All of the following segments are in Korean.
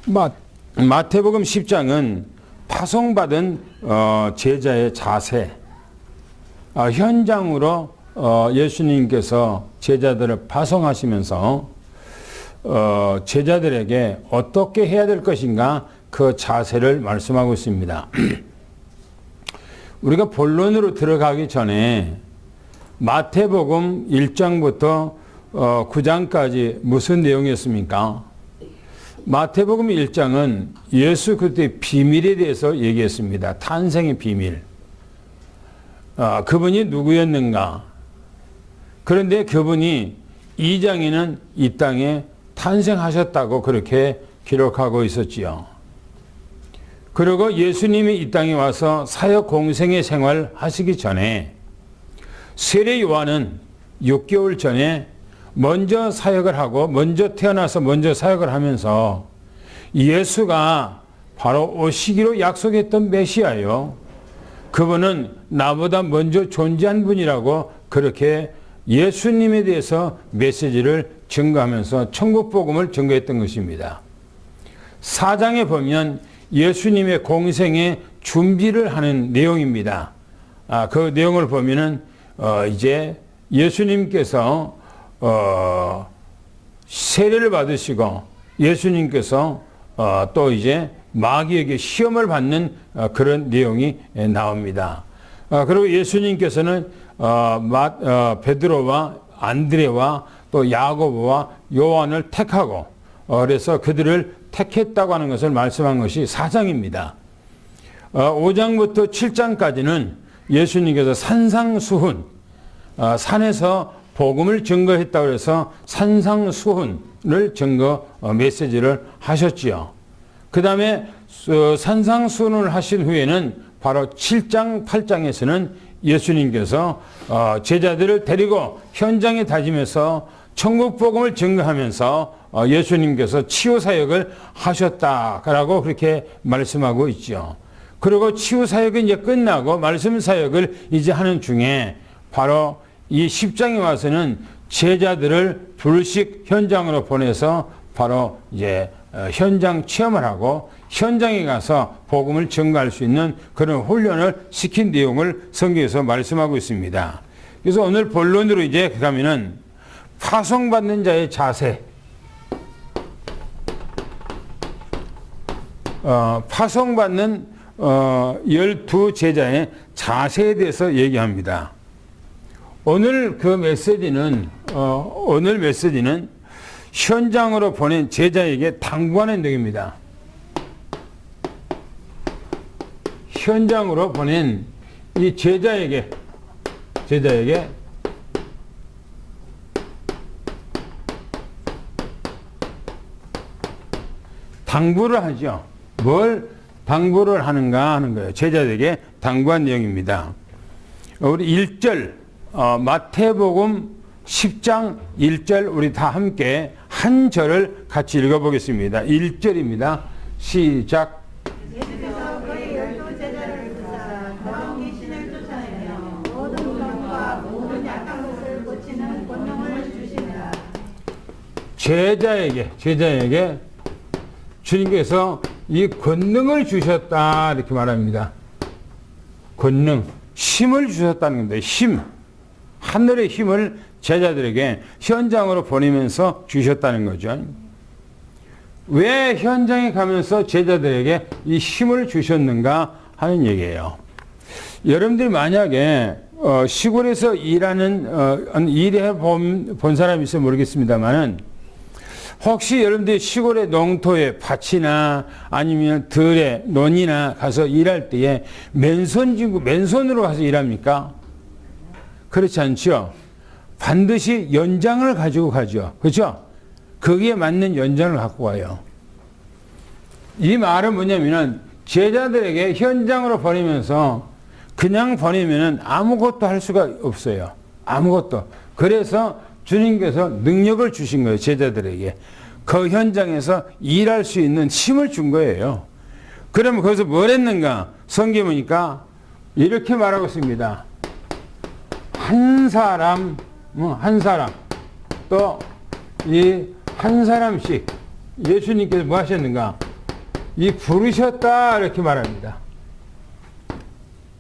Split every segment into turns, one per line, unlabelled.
마태복음 10장은 파송받은 제자의 자세, 현장으로 예수님께서 제자들을 파송하시면서 제자들에게 어떻게 해야 될 것인가 그 자세를 말씀하고 있습니다. 우리가 본론으로 들어가기 전에 마태복음 1장부터 9장까지 무슨 내용이었습니까? 마태복음 1장은 예수 그리스도의 비밀에 대해서 얘기했습니다. 탄생의 비밀. 그분이 누구였는가? 그런데 그분이 2장에는 이 땅에 탄생하셨다고 그렇게 기록하고 있었지요. 그리고 예수님이 이 땅에 와서 사역 공생의 생활 하시기 전에 세례 요한은 6개월 전에 먼저 사역을 하고 먼저 태어나서 먼저 사역을 하면서 예수가 바로 오시기로 약속했던 메시아요. 그분은 나보다 먼저 존재한 분이라고 그렇게 예수님에 대해서 메시지를 증거하면서 천국 복음을 증거했던 것입니다. 4장에 보면 예수님의 공생의 준비를 하는 내용입니다. 그 내용을 보면은 이제 예수님께서 세례를 받으시고 예수님께서 또 이제 마귀에게 시험을 받는 그런 내용이 나옵니다. 그리고 예수님께서는 베드로와 안드레와 또 야고보와 요한을 택하고 그래서 그들을 택했다고 하는 것을 말씀한 것이 4장입니다. 5장부터 7장까지는 예수님께서 산상수훈, 산에서 복음을 증거했다고 해서 산상수훈을 증거 메시지를 하셨지요. 그 다음에 산상수훈을 하신 후에는 바로 7장, 8장에서는 예수님께서 제자들을 데리고 현장에 다니면서 천국 복음을 증거하면서 예수님께서 치유 사역을 하셨다라고 그렇게 말씀하고 있죠. 그리고 치유 사역이 이제 끝나고 말씀 사역을 이제 하는 중에 바로 이 10장에 와서는 제자들을 둘씩 현장으로 보내서 바로 이제 현장 체험을 하고 현장에 가서 복음을 증거할 수 있는 그런 훈련을 시킨 내용을 성경에서 말씀하고 있습니다. 그래서 오늘 본론으로 이제 가면은 파송받는 자의 자세, 파송받는 12제자의 자세에 대해서 얘기합니다. 오늘 메시지는 현장으로 보낸 제자에게 당부하는 내용입니다. 현장으로 보낸 이 제자에게 당부를 하죠. 뭘 당부를 하는가 하는 거예요. 제자들에게 당부한 내용입니다. 우리 1절, 마태복음 10장 1절 우리 다 함께 한 절을 같이 읽어보겠습니다. 1절입니다. 시작.
예수께서 그의 12제자를 부르사 더러운 귀신을 쫓아내며 모든 병과 모든 약한 것을 고치는 권능을 주시니라.
제자에게 주님께서 이 권능을 주셨다 이렇게 말합니다. 권능, 힘을 주셨다는 겁니다. 힘, 하늘의 힘을 제자들에게 현장으로 보내면서 주셨다는 거죠. 왜 현장에 가면서 제자들에게 이 힘을 주셨는가 하는 얘기예요. 여러분들이 만약에 시골에서 일해 본 사람이 있으면 모르겠습니다만은 혹시 여러분들이 시골의 농토에 밭이나 아니면 들에 논이나 가서 일할 때에 맨손으로 가서 일합니까? 그렇지 않죠? 반드시 연장을 가지고 가죠. 그렇죠? 거기에 맞는 연장을 갖고 와요. 이 말은 뭐냐면은 제자들에게 현장으로 보내면서 그냥 보내면은 아무것도 할 수가 없어요. 아무것도. 그래서 주님께서 능력을 주신 거예요. 제자들에게. 그 현장에서 일할 수 있는 힘을 준 거예요. 그러면 거기서 뭘 했는가? 성경 보니까 이렇게 말하고 있습니다. 한 사람, 또 이 한 사람씩 예수님께서 뭐 하셨는가? 이 부르셨다 이렇게 말합니다.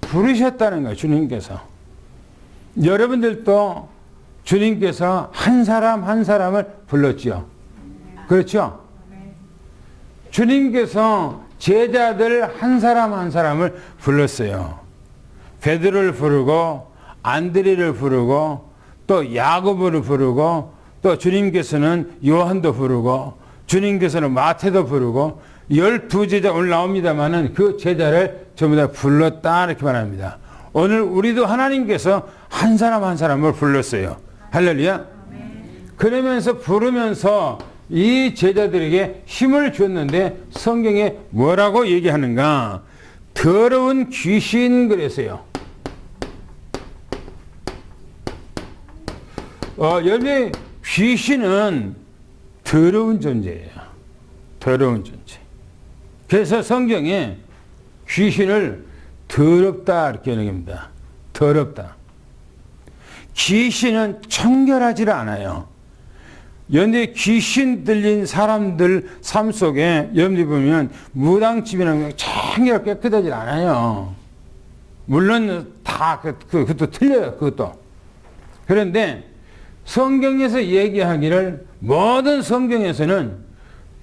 부르셨다는 거예요. 주님께서. 여러분들도 주님께서 한 사람 한 사람을 불렀지요. 그렇죠? 주님께서 제자들 한 사람 한 사람을 불렀어요. 베드로를 부르고 안드레를 부르고 또 야고보를 부르고 또 주님께서는 요한도 부르고 주님께서는 마태도 부르고 12제자 오늘 나옵니다마는 그 제자를 전부 다 불렀다 이렇게 말합니다. 오늘 우리도 하나님께서 한 사람 한 사람을 불렀어요. 할렐루야. 그러면서 부르면서 이 제자들에게 힘을 줬는데 성경에 뭐라고 얘기하는가? 더러운 귀신 그랬어요. 여러분 귀신은 더러운 존재예요. 더러운 존재. 그래서 성경에 귀신을 더럽다 이렇게 얘기합니다. 더럽다. 귀신은 청결하지 않아요. 연대 귀신 들린 사람들 삶 속에 여러분들이 보면 무당집이라는 게 청결하게 깨끗하지 않아요. 물론 다 그것도 틀려요. 그것도. 그런데 성경에서 얘기하기를 모든 성경에서는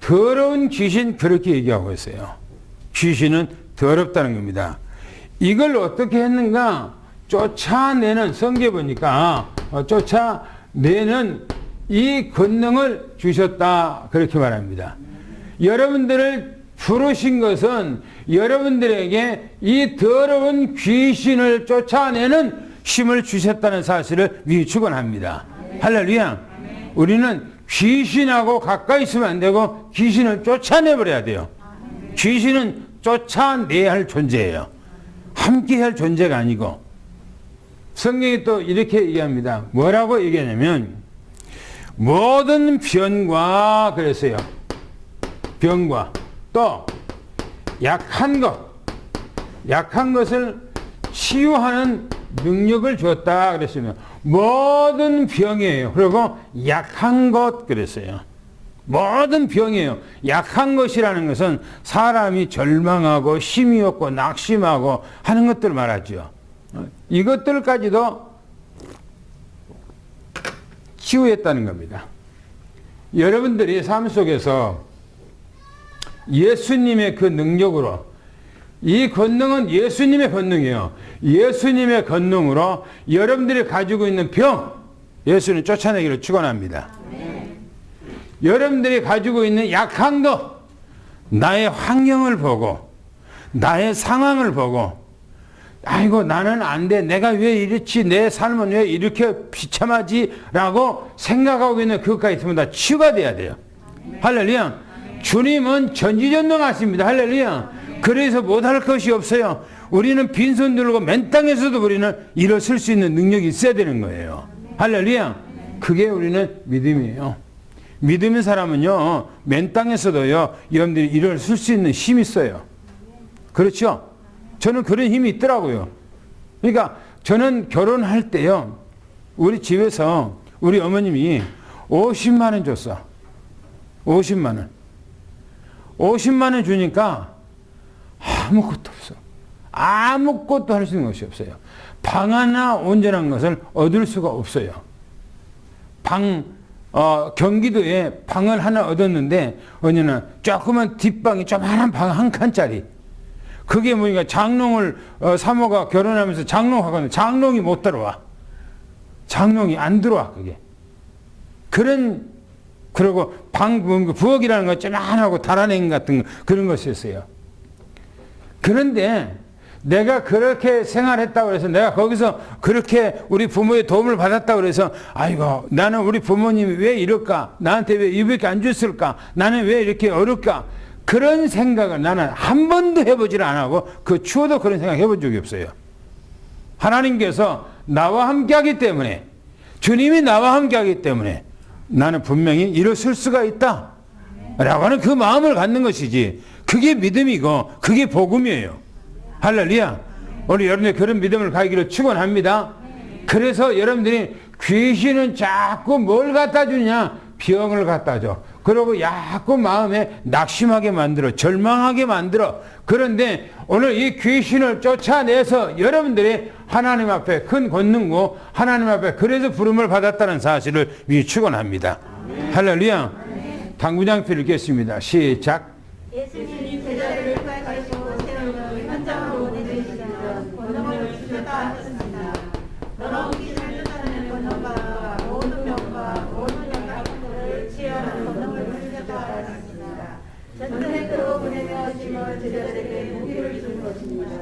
더러운 귀신 그렇게 얘기하고 있어요. 귀신은 더럽다는 겁니다. 이걸 어떻게 했는가? 쫓아내는 성경에 보니까 쫓아내는 이 권능을 주셨다 그렇게 말합니다. 여러분들을 부르신 것은 여러분들에게 이 더러운 귀신을 쫓아내는 힘을 주셨다는 사실을 미리 축원합니다. 할렐루야. 우리는 귀신하고 가까이 있으면 안 되고 귀신을 쫓아내버려야 돼요. 귀신은 쫓아내야 할 존재예요. 함께 할 존재가 아니고. 성경이 또 이렇게 얘기합니다. 뭐라고 얘기하냐면 모든 병과 그랬어요. 병과 또 약한 것을 치유하는 능력을 줬다 그랬습니다. 모든 병이에요. 그리고 약한 것 그랬어요. 모든 병이에요. 약한 것이라는 것은 사람이 절망하고 힘이 없고 낙심하고 하는 것들을 말하죠. 이것들까지도 치유했다는 겁니다. 여러분들이 삶 속에서 예수님의 그 능력으로 이 권능은 예수님의 권능이에요. 예수님의 권능으로 여러분들이 가지고 있는 병 예수는 쫓아내기를 축원합니다. 여러분들이 가지고 있는 약한 것 나의 환경을 보고 나의 상황을 보고 아이고 나는 안 돼. 내가 왜 이렇지? 내 삶은 왜 이렇게 비참하지? 라고 생각하고 있는 그것까지 있으면 다 치유가 돼야 돼요. 할렐루야. 주님은 전지전능하십니다. 할렐루야. 그래서 못할 것이 없어요. 우리는 빈손 들고 맨 땅에서도 우리는 일어설 수 있는 능력이 있어야 되는 거예요. 할렐루야. 그게 우리는 믿음이에요. 믿음의 사람은요, 맨 땅에서도요, 여러분들이 일어설 수 있는 힘이 있어요. 그렇죠? 저는 그런 힘이 있더라고요. 그러니까 저는 결혼할 때요, 우리 집에서 우리 어머님이 50만 원 줬어. 50만 원. 50만 원 주니까 아무것도 없어. 아무것도 할 수 있는 것이 없어요. 방 하나 온전한 것을 얻을 수가 없어요. 경기도에 방을 하나 얻었는데, 어느날 조그만 뒷방이 조그만한 방 한 칸짜리. 그게 뭐니까 장롱을, 사모가 결혼하면서 장롱하거든요. 장롱이 못 들어와. 장롱이 안 들어와, 그게. 그리고 부엌이라는 거 쪼만하고 달아냉 같은 그런 것이었어요. 그런데 내가 그렇게 생활했다고 해서 내가 거기서 그렇게 우리 부모의 도움을 받았다고 해서 아이고 나는 우리 부모님이 왜 이럴까? 나한테 왜 이렇게 안 줬을까? 나는 왜 이렇게 어렵까? 그런 생각을 나는 한 번도 해보질 안 하고 그 추워도 그런 생각 해본 적이 없어요. 하나님께서 나와 함께 하기 때문에 주님이 나와 함께 하기 때문에 나는 분명히 일어설 수가 있다 라고 하는 그 마음을 갖는 것이지 그게 믿음이고 그게 복음이에요. 할렐루야. 오늘 여러분들 그런 믿음을 가기를 축원합니다. 그래서 여러분들이 귀신은 자꾸 뭘 갖다 주냐? 병을 갖다 줘. 그러고 자꾸 마음에 낙심하게 만들어, 절망하게 만들어. 그런데 오늘 이 귀신을 쫓아내서 여러분들이 하나님 앞에 큰 권능고 하나님 앞에 그래서 부름을 받았다는 사실을 축원합니다. 할렐루야. 당구장필 읽겠습니다. 시작.
예수님이 제자를 가지고 세우는 현장으로 내주시던 권능을 주셨다 하셨습니다. 더러운 귀신을 쫓아내는 권능과 모든 병과 모든 영광을 치유하는 권능을 주셨다 하셨습니다. 전쟁터로 보내며 심어 제자들에게 무기를 준 것입니다.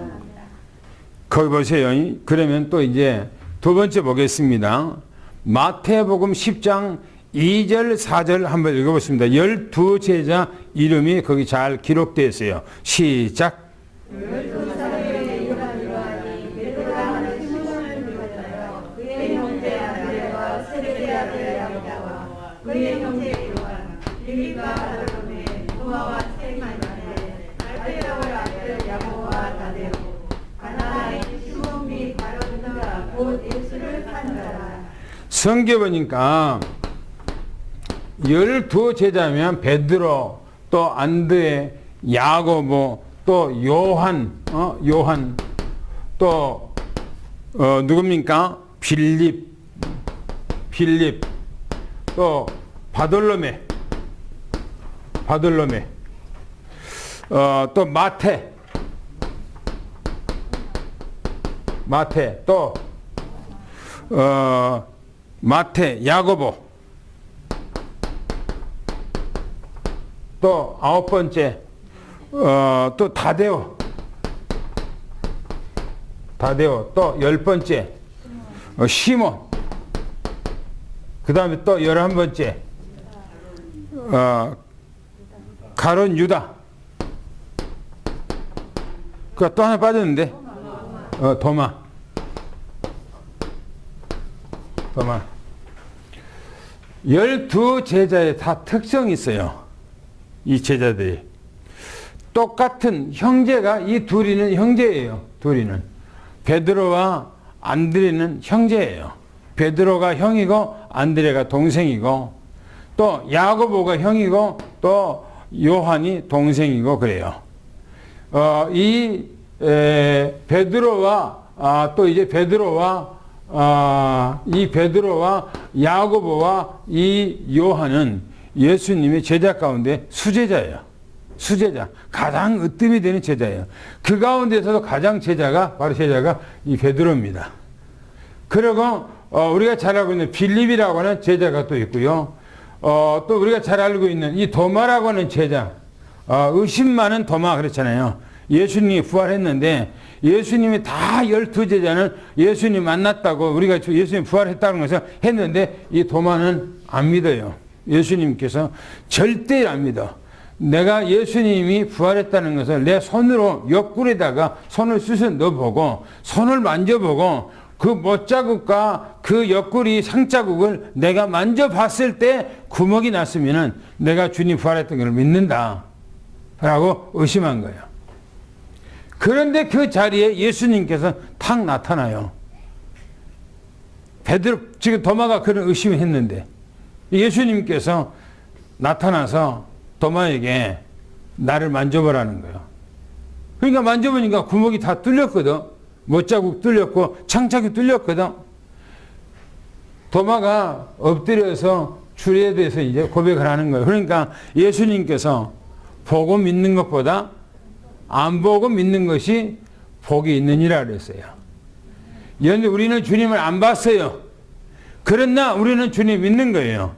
거기 보세요. 그러면 또 이제 두 번째 보겠습니다. 마태복음 10장 2절 4절 한번 읽어보겠습니다. 12제자 이름이 거기 잘 기록되어 있어요. 시작.
12사람의 이름하니 베드로라 하는 시몬을 비롯하여 그의 형제 안드레와 세베대의 아들 야고보와 그의 형제 요한 빌립과 바르로메 도마와 세마네 알페오의 아들 야고보와 다데오 가나의 시몬 및 바르나가 곧 예수를 판다라.
성경 보니까 12제자면 베드로 또 안드레 야고보 또 요한 또 누굽니까? 빌립 또 바돌로메 또 마태 또 마태 야고보 또 아홉 번째 또 다데오 또 열 번째 시몬 그 다음에 또 11번째 가론 유다 그 또 하나 빠졌는데 도마 12제자의 다 특성이 있어요. 이 제자들이 똑같은 형제가 이 둘이는 형제예요. 둘이는 베드로와 안드레는 형제예요. 베드로가 형이고 안드레가 동생이고 또 야고보가 형이고 또 요한이 동생이고 그래요. 이 베드로와 또 이제 이 베드로와 야고보와 이 요한은 예수님의 제자 가운데 수제자예요. 수제자. 가장 으뜸이 되는 제자예요. 그 가운데서도 가장 바로 제자가 이 베드로입니다. 그리고 우리가 잘 알고 있는 빌립이라고 하는 제자가 또 있고요. 또 우리가 잘 알고 있는 이 도마라고 하는 제자. 의심 많은 도마 그렇잖아요. 예수님이 부활했는데 예수님이 다 12제자는 예수님 만났다고 우리가 예수님 부활했다는 것을 했는데 이 도마는 안 믿어요. 예수님께서 절대 안 믿어. 내가 예수님이 부활했다는 것을 내 손으로 옆구리에다가 손을 쑤셔 넣어보고 손을 만져보고 그 못자국과 그 옆구리 상자국을 내가 만져봤을 때 구멍이 났으면 내가 주님 부활했던 걸 믿는다 라고 의심한 거예요. 그런데 그 자리에 예수님께서 탁 나타나요. 베드로 지금 도마가 그런 의심을 했는데 예수님께서 나타나서 도마에게 나를 만져보라는 거예요. 그러니까 만져보니까 구멍이 다 뚫렸거든. 못자국 뚫렸고 창자국 뚫렸거든. 도마가 엎드려서 주에 대해서 이제 고백을 하는 거예요. 그러니까 예수님께서 보고 믿는 것보다 안 보고 믿는 것이 복이 있느니라 그랬어요. 그런데 우리는 주님을 안 봤어요. 그러나 우리는 주님 믿는 거예요.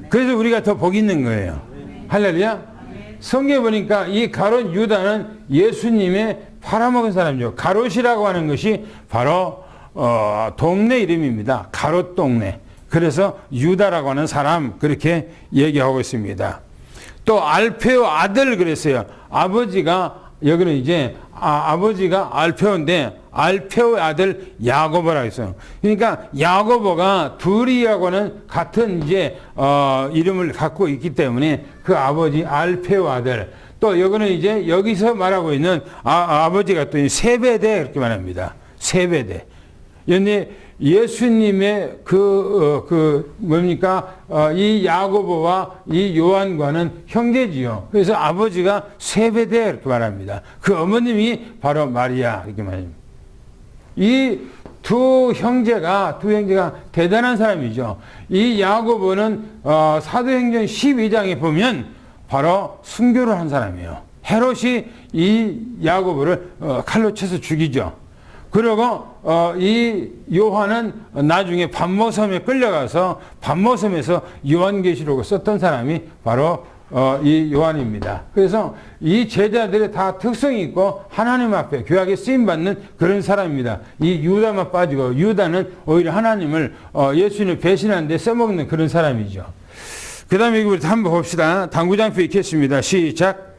그래서 우리가 더 복이 있는 거예요. 할렐루야. 성경에 보니까 이 가롯 유다는 예수님의 팔아먹은 사람이죠. 가롯이라고 하는 것이 바로 동네 이름입니다. 가롯 동네. 그래서 유다라고 하는 사람 그렇게 얘기하고 있습니다. 또 알페오 아들 그랬어요. 아버지가 여기는 이제 아버지가 알페오인데 알페오의 아들 야고보라고 했어요. 그러니까 야고보가 둘이하고는 같은 이제 이름을 갖고 있기 때문에 그 아버지 알페오 아들. 또 여기는 이제 여기서 말하고 있는 아버지가 또 세베대 그렇게 말합니다. 세베대. 그런데 예수님의 뭡니까? 이 야고보와 이 요한과는 형제지요. 그래서 아버지가 세베대 이렇게 말합니다. 그 어머님이 바로 마리아 이렇게 말합니다. 이 두 형제가 대단한 사람이죠. 이 야고보는 사도행전 12장에 보면 바로 순교를 한 사람이에요. 헤롯이 이 야고보를 칼로 쳐서 죽이죠. 그리고 이 요한은 나중에 반모섬에 끌려가서 반모섬에서 요한계시록을 썼던 사람이 바로 이 요한입니다. 그래서 이 제자들의 다 특성이 있고 하나님 앞에 귀하게 쓰임받는 그런 사람입니다. 이 유다만 빠지고 유다는 오히려 하나님을 예수님을 배신하는 데 써먹는 그런 사람이죠. 그 다음에 우리 한번 봅시다. 당구장표 읽겠습니다. 시작.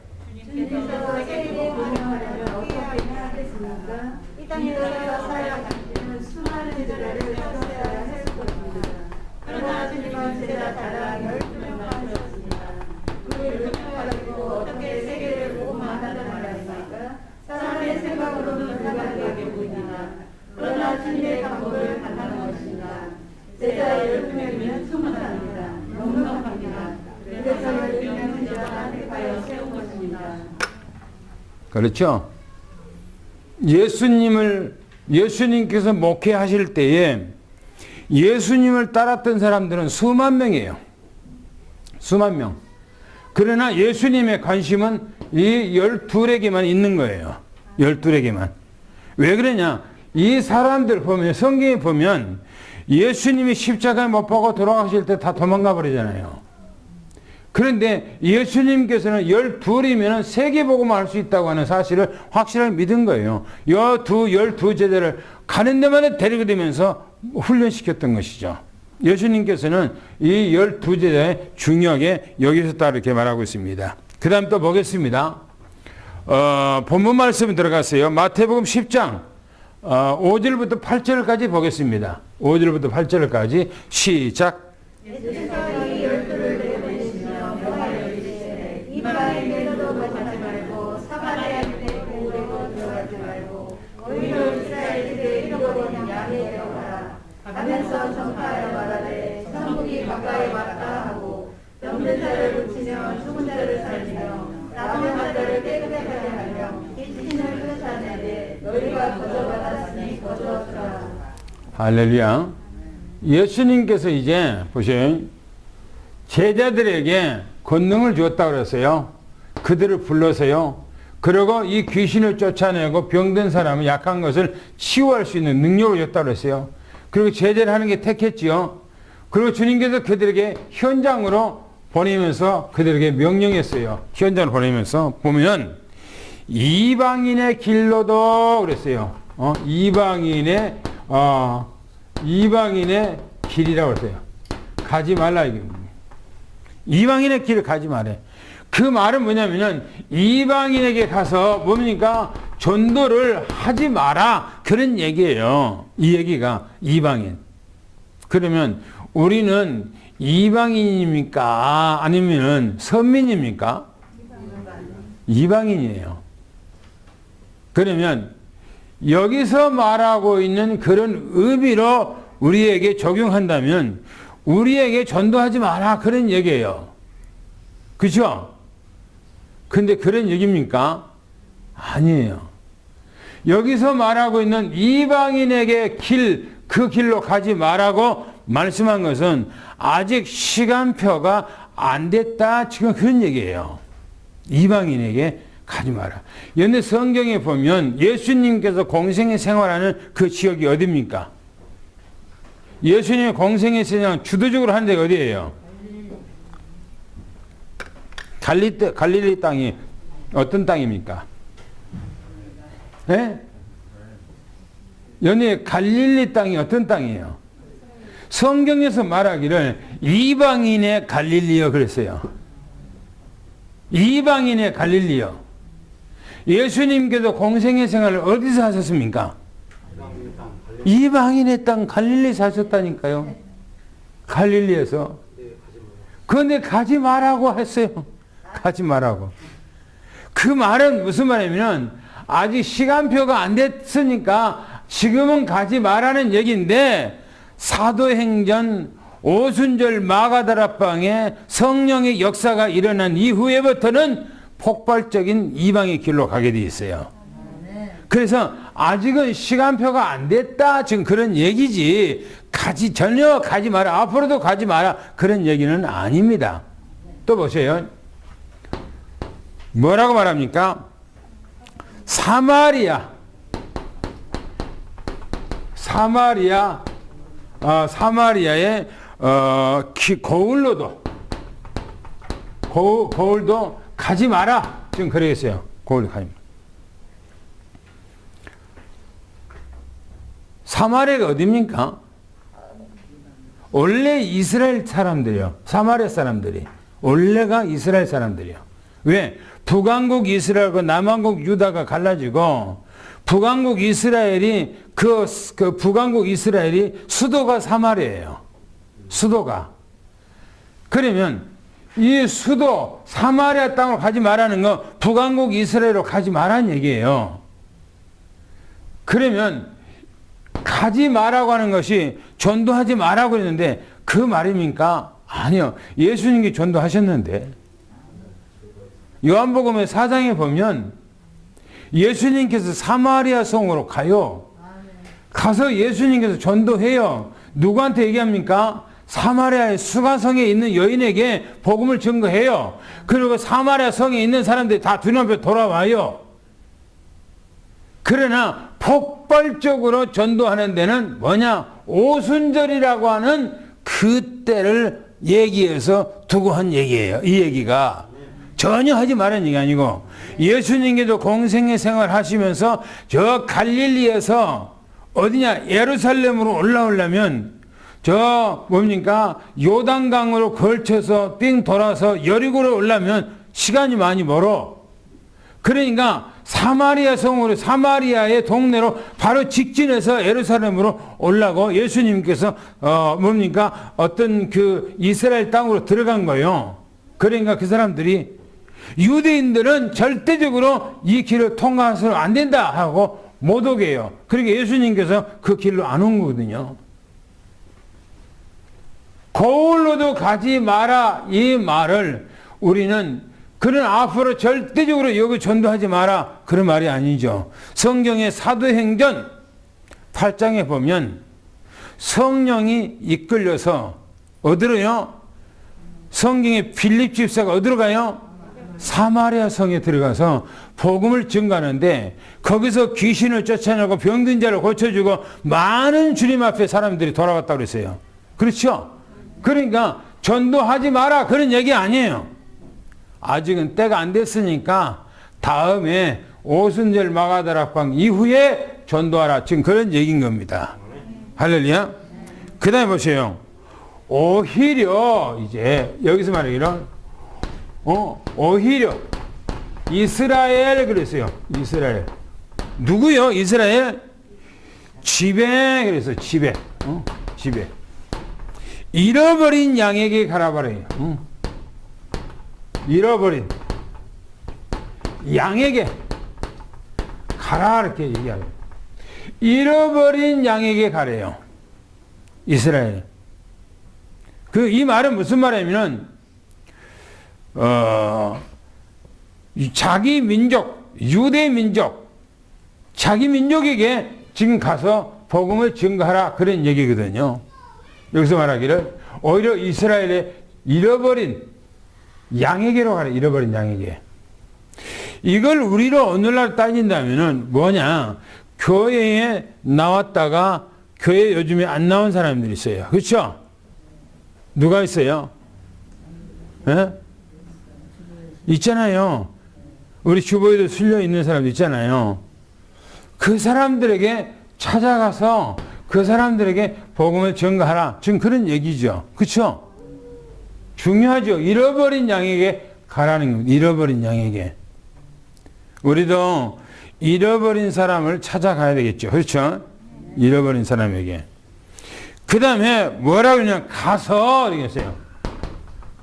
그렇죠? 예수님께서 목회하실 때에 예수님을 따랐던 사람들은 수만 명이에요. 수만 명. 그러나 예수님의 관심은 이 12에게만 있는 거예요. 12에게만. 왜 그러냐? 이 사람들 보면, 성경에 보면 예수님이 십자가에 못 박고 돌아가실 때 다 도망가 버리잖아요. 그런데 예수님께서는 12이면 세계복음을 할 수 있다고 하는 사실을 확실하게 믿은 거예요. 12 제자를 가는 데마다 데리고 다니면서 훈련시켰던 것이죠. 예수님께서는 이 12제자의 중요하게 여기셨다 이렇게 말하고 있습니다. 그 다음 또 보겠습니다. 본문 말씀 들어갔어요. 마태복음 10장 5절부터 8절까지 보겠습니다. 5절부터 8절까지 시작.
가면서 전파하여 말하되 천국이 가까이 왔다 하고 병든 자를 고치며 죽은 자를 살리며 나병한 자를 깨끗하게 하며 귀신을 쫓아내되 너희가 거저받았으니 거저주라.
할렐루야. 예수님께서 이제 보세요. 제자들에게 권능을 주었다고 그랬어요. 그들을 불러서요. 그리고 이 귀신을 쫓아내고 병든 사람은 약한 것을 치유할 수 있는 능력을 줬다고 그랬어요. 그리고 제재를 하는 게 택했지요. 그리고 주님께서 그들에게 현장으로 보내면서 그들에게 명령했어요. 현장으로 보내면서 보면 이방인의 길로도 그랬어요. 이방인의 길이라고 그랬어요. 가지 말라 이겁니다. 이방인의 길을 가지 말래. 그 말은 뭐냐면은 이방인에게 가서 뭡니까? 전도를 하지 마라. 그런 얘기예요. 이 얘기가 이방인. 그러면 우리는 이방인입니까? 아니면은 선민입니까? 이방인이에요. 그러면 여기서 말하고 있는 그런 의미로 우리에게 적용한다면 우리에게 전도하지 마라. 그런 얘기예요. 그렇죠? 근데 그런 얘기입니까? 아니에요. 여기서 말하고 있는 이방인에게 그 길로 가지 말라고 말씀한 것은 아직 시간표가 안 됐다. 지금 그런 얘기예요. 이방인에게 가지 마라. 그런데 성경에 보면 예수님께서 공생의 생활하는 그 지역이 어디입니까? 예수님의 공생의 생활 주도적으로 하는 데가 어디예요? 갈릴리 땅이 어떤 땅입니까? 네? 연예 갈릴리 땅이 어떤 땅이에요? 성경에서 말하기를 이방인의 갈릴리요 그랬어요. 이방인의 갈릴리요. 예수님께서 공생의 생활을 어디서 하셨습니까? 이방인의 땅 갈릴리 사셨다니까요. 갈릴리에서. 그런데 가지 말라고 했어요. 가지 말라고. 그 말은 무슨 말이냐면 아직 시간표가 안 됐으니까 지금은 가지 말라는 얘기인데 사도행전 오순절 마가다락방에 성령의 역사가 일어난 이후에부터는 폭발적인 이방의 길로 가게 돼 있어요. 그래서 아직은 시간표가 안 됐다 지금 그런 얘기지 전혀 가지 마라 앞으로도 가지 마라 그런 얘기는 아닙니다. 또 보세요. 뭐라고 말합니까? 사마리아의 거울도 가지 마라 지금 그러겠어요. 거울도 가지 마라. 사마리아가 어디입니까? 원래 이스라엘 사람들이요. 사마리아 사람들이. 원래가 이스라엘 사람들이요. 왜? 북왕국 이스라엘과 남왕국 유다가 갈라지고 북왕국 이스라엘이 그 북왕국 이스라엘이 수도가 사마리아예요. 수도가. 그러면 이 수도 사마리아 땅으로 가지 말라는 거 북왕국 이스라엘로 가지 말라는 얘기예요. 그러면 가지 마라고 하는 것이 전도하지 마라고 했는데 그 말입니까? 아니요. 예수님이 전도하셨는데 요한복음의 4장에 보면 예수님께서 사마리아 성으로 가요. 가서 예수님께서 전도해요. 누구한테 얘기합니까? 사마리아의 수가성에 있는 여인에게 복음을 증거해요. 그리고 사마리아 성에 있는 사람들이 다 두려움에 돌아와요. 그러나 폭발적으로 전도하는 데는 뭐냐? 오순절이라고 하는 그 때를 얘기해서 두고 한 얘기예요. 이 얘기가 전혀 하지 말라는 얘기 아니고 예수님께도 공생애 생활 하시면서 저 갈릴리에서 어디냐? 예루살렘으로 올라오려면 저 뭡니까? 요단강으로 걸쳐서 삥 돌아서 여리고로 올라면 시간이 많이 멀어. 그러니까 사마리아 성으로 사마리아의 동네로 바로 직진해서 예루살렘으로 올라고 예수님께서 뭡니까? 어떤 그 이스라엘 땅으로 들어간 거예요. 그러니까 그 사람들이 유대인들은 절대적으로 이 길을 통과해서는 안 된다 하고 못 오게 해요. 그러니까 예수님께서 그 길로 안 온 거거든요. 거울로도 가지 마라 이 말을 우리는 그는 앞으로 절대적으로 여기 전도하지 마라 그런 말이 아니죠. 성경의 사도행전 8장에 보면 성령이 이끌려서 어디로요? 성경의 빌립 집사가 어디로 가요? 사마리아 성에 들어가서 복음을 증거하는데 거기서 귀신을 쫓아내고 병든 자를 고쳐주고 많은 주님 앞에 사람들이 돌아갔다고 그랬어요. 그렇죠? 그러니까 전도하지 마라 그런 얘기 아니에요. 아직은 때가 안 됐으니까 다음에 오순절 마가다락방 이후에 전도하라. 지금 그런 얘기인 겁니다. 할렐루야. 그 다음에 보세요. 오히려 이제 여기서 말하기는 오히려 이스라엘 그랬어요. 이스라엘. 누구요? 이스라엘? 지배 그랬어요. 지배. 지배. 잃어버린 양에게 가라 말해요. 잃어버린 양에게 가라 이렇게 얘기하고 잃어버린 양에게 가래요. 이스라엘. 이 말은 무슨 말이냐면 자기 민족, 유대 민족, 자기 민족에게 지금 가서 복음을 증거하라 그런 얘기거든요. 여기서 말하기를 오히려 이스라엘의 잃어버린 양에게로 가라. 잃어버린 양에게. 이걸 우리로 오늘날 따진다면은 뭐냐? 교회에 나왔다가 교회 요즘에 안 나온 사람들이 있어요. 그렇죠? 누가 있어요? 예? 있잖아요. 우리 주보에도 실려 있는 사람도 있잖아요. 그 사람들에게 찾아가서 그 사람들에게 복음을 전가하라. 지금 그런 얘기죠. 그렇죠? 중요하죠. 잃어버린 양에게 가라는 겁니다. 잃어버린 양에게. 우리도 잃어버린 사람을 찾아가야 되겠죠. 그렇죠? 잃어버린 사람에게. 그 다음에 뭐라고 그러냐. 가서 이랬어요.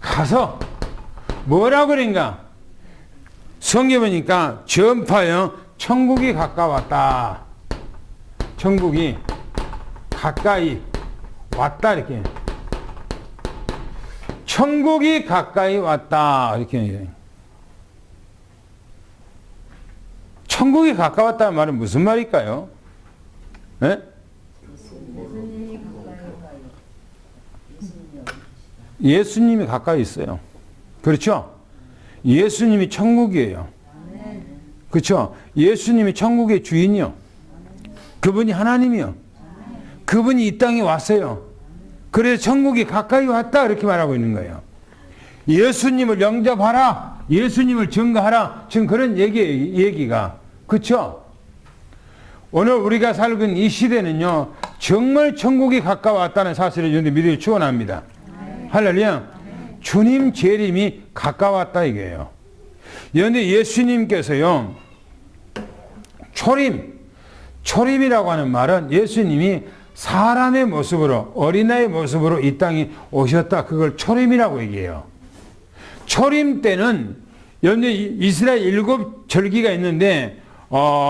가서 뭐라고 그런가. 성경 보니까 전파요. 천국이 가까웠다. 천국이 가까이 왔다 이렇게. 천국이 가까이 왔다 이렇게 얘기해요. 천국이 가까웠다는 말은 무슨 말일까요? 네? 예수님이 가까이 있어요. 그렇죠? 예수님이 천국이에요. 그렇죠? 예수님이 천국의 주인이요. 그분이 하나님이요. 그분이 이 땅에 왔어요. 그래서 천국이 가까이 왔다 이렇게 말하고 있는 거예요. 예수님을 영접하라. 예수님을 증거하라. 지금 그런 얘기가. 그렇죠? 오늘 우리가 살고 있는 이 시대는요. 정말 천국이 가까웠다는 사실을 여러분들 믿음에 축원합니다. 할렐루야. 주님 재림이 가까웠다 이게요. 그런데 예수님께서요. 초림이라고 하는 말은 예수님이 사람의 모습으로 어린아이의 모습으로 이 땅에 오셨다. 그걸 초림이라고 얘기해요. 초림 때는 여러분들 이스라엘 7절기가 있는데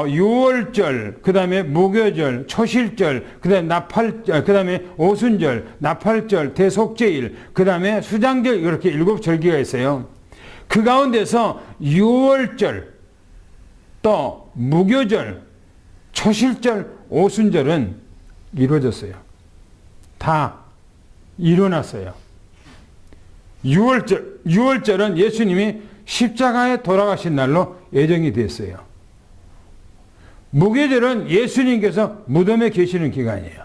유월절, 그 다음에 무교절, 초실절, 그 다음에 나팔절, 그 다음에 오순절, 나팔절, 대속제일, 그 다음에 수장절 이렇게 7절기가 있어요. 그 가운데서 유월절, 또 무교절, 초실절, 오순절은 이루어졌어요. 다 일어났어요. 유월절은 예수님이 십자가에 돌아가신 날로 예정이 됐어요. 무교절은 예수님께서 무덤에 계시는 기간이에요.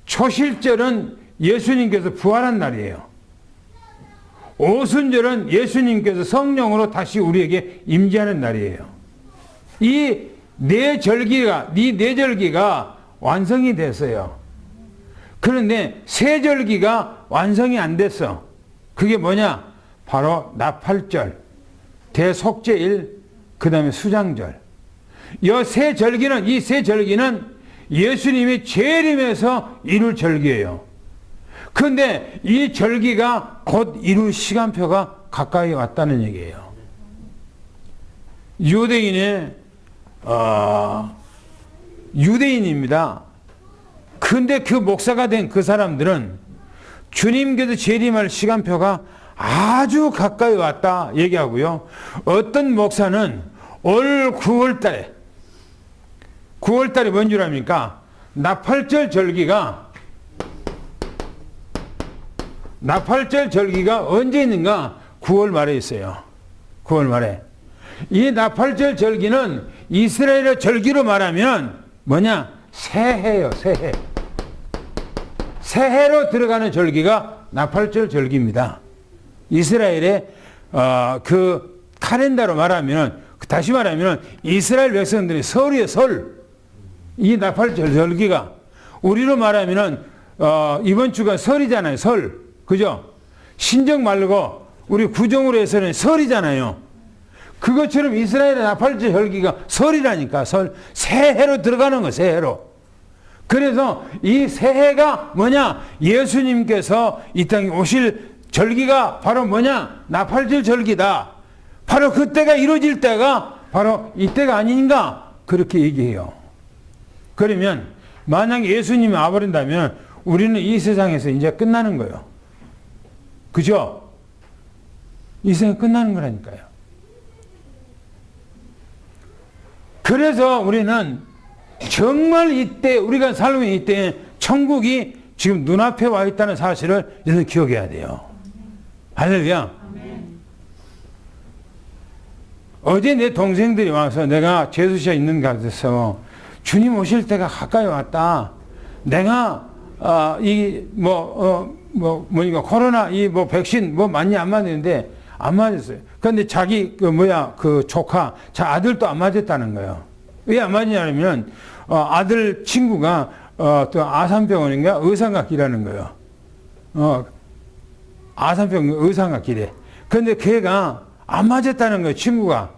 초실절은 예수님께서 부활한 날이에요. 오순절은 예수님께서 성령으로 다시 우리에게 임재하는 날이에요. 이 네 절기가 완성이 됐어요. 그런데 세 절기가 완성이 안 됐어. 그게 뭐냐? 바로 나팔절, 대속제일, 그 다음에 수장절. 이 세 절기는 예수님이 재림해서 이룰 절기예요. 그런데 이 절기가 곧 이룰 시간표가 가까이 왔다는 얘기예요. 유대인입니다. 근데 그 목사가 된 그 사람들은 주님께서 재림할 시간표가 아주 가까이 왔다 얘기하고요. 어떤 목사는 올 9월달에 뭔 줄 압니까? 나팔절 절기가 언제 있는가? 9월 말에 있어요. 9월 말에. 이 나팔절 절기는 이스라엘의 절기로 말하면 뭐냐? 새해요, 새해. 새해로 들어가는 절기가 나팔절 절기입니다. 이스라엘의 그 카렌다로 말하면, 다시 말하면 이스라엘 백성들의 설이에요, 설. 이 나팔절 절기가 우리로 말하면 이번 주가 설이잖아요, 설. 그죠? 신정 말고 우리 구정으로 해서는 설이잖아요. 그것처럼 이스라엘의 나팔절 절기가 설이라니까. 설. 새해로 들어가는 거, 새해로. 그래서 이 새해가 뭐냐? 예수님께서 이 땅에 오실 절기가 바로 뭐냐? 나팔절 절기다. 바로 그때가 이루어질 때가 바로 이때가 아닌가? 그렇게 얘기해요. 그러면 만약에 예수님이 와버린다면 우리는 이 세상에서 이제 끝나는 거예요. 그죠? 이 세상이 끝나는 거라니까요. 그래서 우리는 정말 이때, 우리가 살고 있는 이때 천국이 지금 눈앞에 와 있다는 사실을 여러분 기억해야 돼요. 할렐루야. 어제 내 동생들이 와서 내가 제수시에 있는 곳에서 주님 오실 때가 가까이 왔다. 내가 뭐니까 코로나 백신 맞냐 안 맞는데 안 맞았어요. 그런데 자기 그 조카 아들도 안 맞았다는 거예요. 왜 안 맞냐면 아들 친구가 또 아산병원인가 의상학기라는 거예요. 아산병원 의상학기래. 그런데 걔가 안 맞았다는 거예요, 친구가.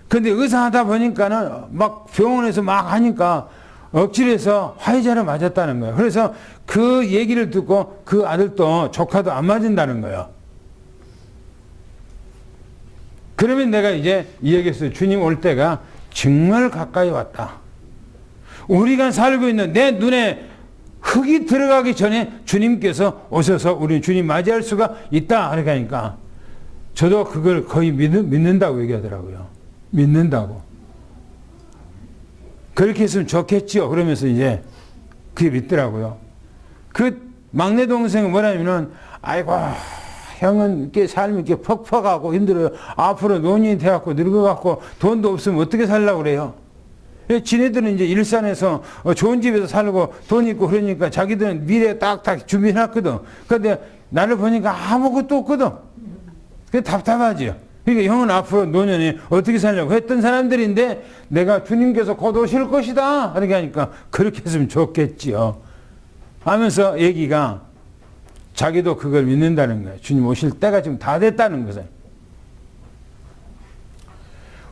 근데 의사하다 보니까는 막 병원에서 막 하니까 억지로 해서 화이자를 맞았다는 거예요. 그래서 그 얘기를 듣고 그 아들도 조카도 안 맞은다는 거예요. 그러면 내가 이제 이 얘기했어요. 주님 올 때가 정말 가까이 왔다. 우리가 살고 있는 내 눈에 흙이 들어가기 전에 주님께서 오셔서 우리 주님 맞이할 수가 있다. 그러니까 저도 그걸 거의 믿는다고 얘기하더라고요. 믿는다고. 그렇게 했으면 좋겠지요. 그러면서 이제 그게 믿더라고요. 그 막내 동생은 뭐냐면은 아이고 형은 이렇게 삶이 이렇게 퍽퍽하고 힘들어요. 앞으로 노인이 돼갖고 늙어갖고 돈도 없으면 어떻게 살려고 그래요. 지네들은 이제 일산에서 좋은 집에서 살고 돈 있고 그러니까 자기들은 미래 딱딱 준비해놨거든. 근데 나를 보니까 아무것도 없거든. 그게 답답하지요. 그러니까 형은 앞으로 노년에 어떻게 살려고 했던 사람들인데 내가 주님께서 곧 오실 것이다. 그렇게 하니까 그렇게 했으면 좋겠지요. 하면서 얘기가 자기도 그걸 믿는다는 거예요. 주님 오실 때가 지금 다 됐다는 것을.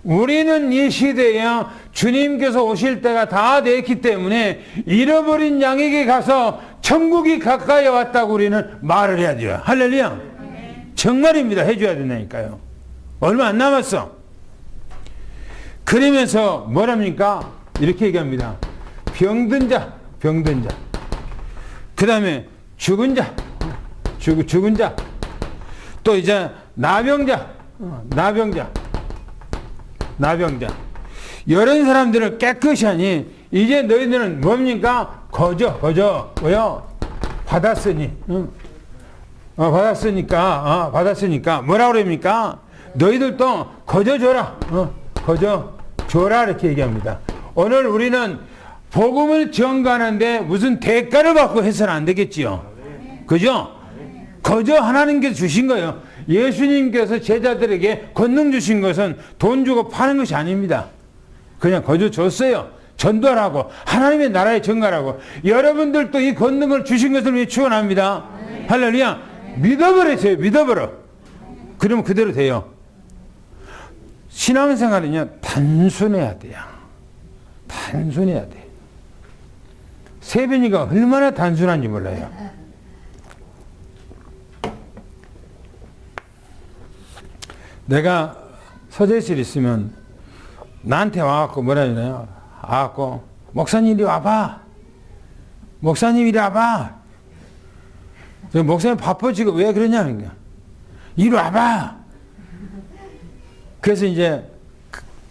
우리는 이 시대에 주님께서 오실 때가 다 됐기 때문에 잃어버린 양에게 가서 천국이 가까이 왔다고 우리는 말을 해야 돼요. 할렐루야. 정말입니다. 해줘야 된다니까요. 얼마 안 남았어. 그러면서 뭐랍니까? 이렇게 얘기합니다. 병든 자. 그 다음에 죽은 자. 죽은 자. 또 이제 나병자. 이런 사람들을 깨끗이 하니 이제 너희들은 뭡니까? 거저. 왜요? 받았으니. 받았으니까 뭐라 그럽니까? 너희들도 거저 줘라. 거저 줘라 이렇게 얘기합니다. 오늘 우리는 복음을 전가하는데 무슨 대가를 받고 해서는 안 되겠지요. 그죠? 거저 하나님께서 주신 거예요. 예수님께서 제자들에게 권능 주신 것은 돈 주고 파는 것이 아닙니다. 그냥 거저 줬어요. 전도하라고 하나님의 나라에 전가라고. 여러분들도 이 권능을 주신 것을 위해 축원합니다. 할렐루야. 믿어버리세요. 믿어버려. 그러면 그대로 돼요. 신앙생활은요 단순해야 돼요. 단순해야 돼. 세빈이가 얼마나 단순한지 몰라요. 내가 서재실에 있으면 나한테 와갖고 뭐라 그러나요? 와갖고 목사님 이리 와봐. 목사님 이리 와봐. 목사님 바빠 지금 왜 그러냐는 거야. 이리 와봐. 그래서 이제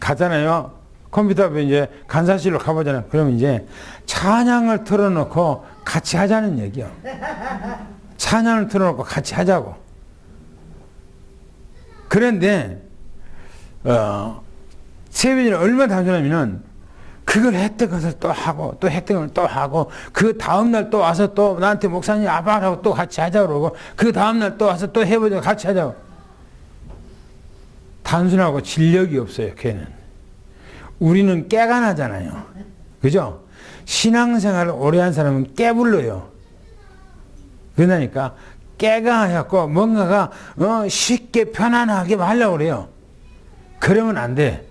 가잖아요. 컴퓨터 앞에 이제 간사실로 가보잖아요. 그러면 이제 찬양을 틀어놓고 같이 하자는 얘기야. 찬양을 틀어놓고 같이 하자고. 그런데 세빈이는 얼마나 단순하면은 그걸 했던 것을 또 하고 또 했던 걸 또 하고 그 다음날 또 와서 또 나한테 목사님 아바라고 또 같이 하자고 그러고 그 다음날 또 와서 또 해보자 같이 하자고. 단순하고 진력이 없어요. 걔는. 우리는 깨가 나잖아요. 그죠? 신앙생활을 오래 한 사람은 깨불러요. 그러니까 깨가 해갖고 뭔가가 쉽게 편안하게 하려고 그래요. 그러면 안 돼.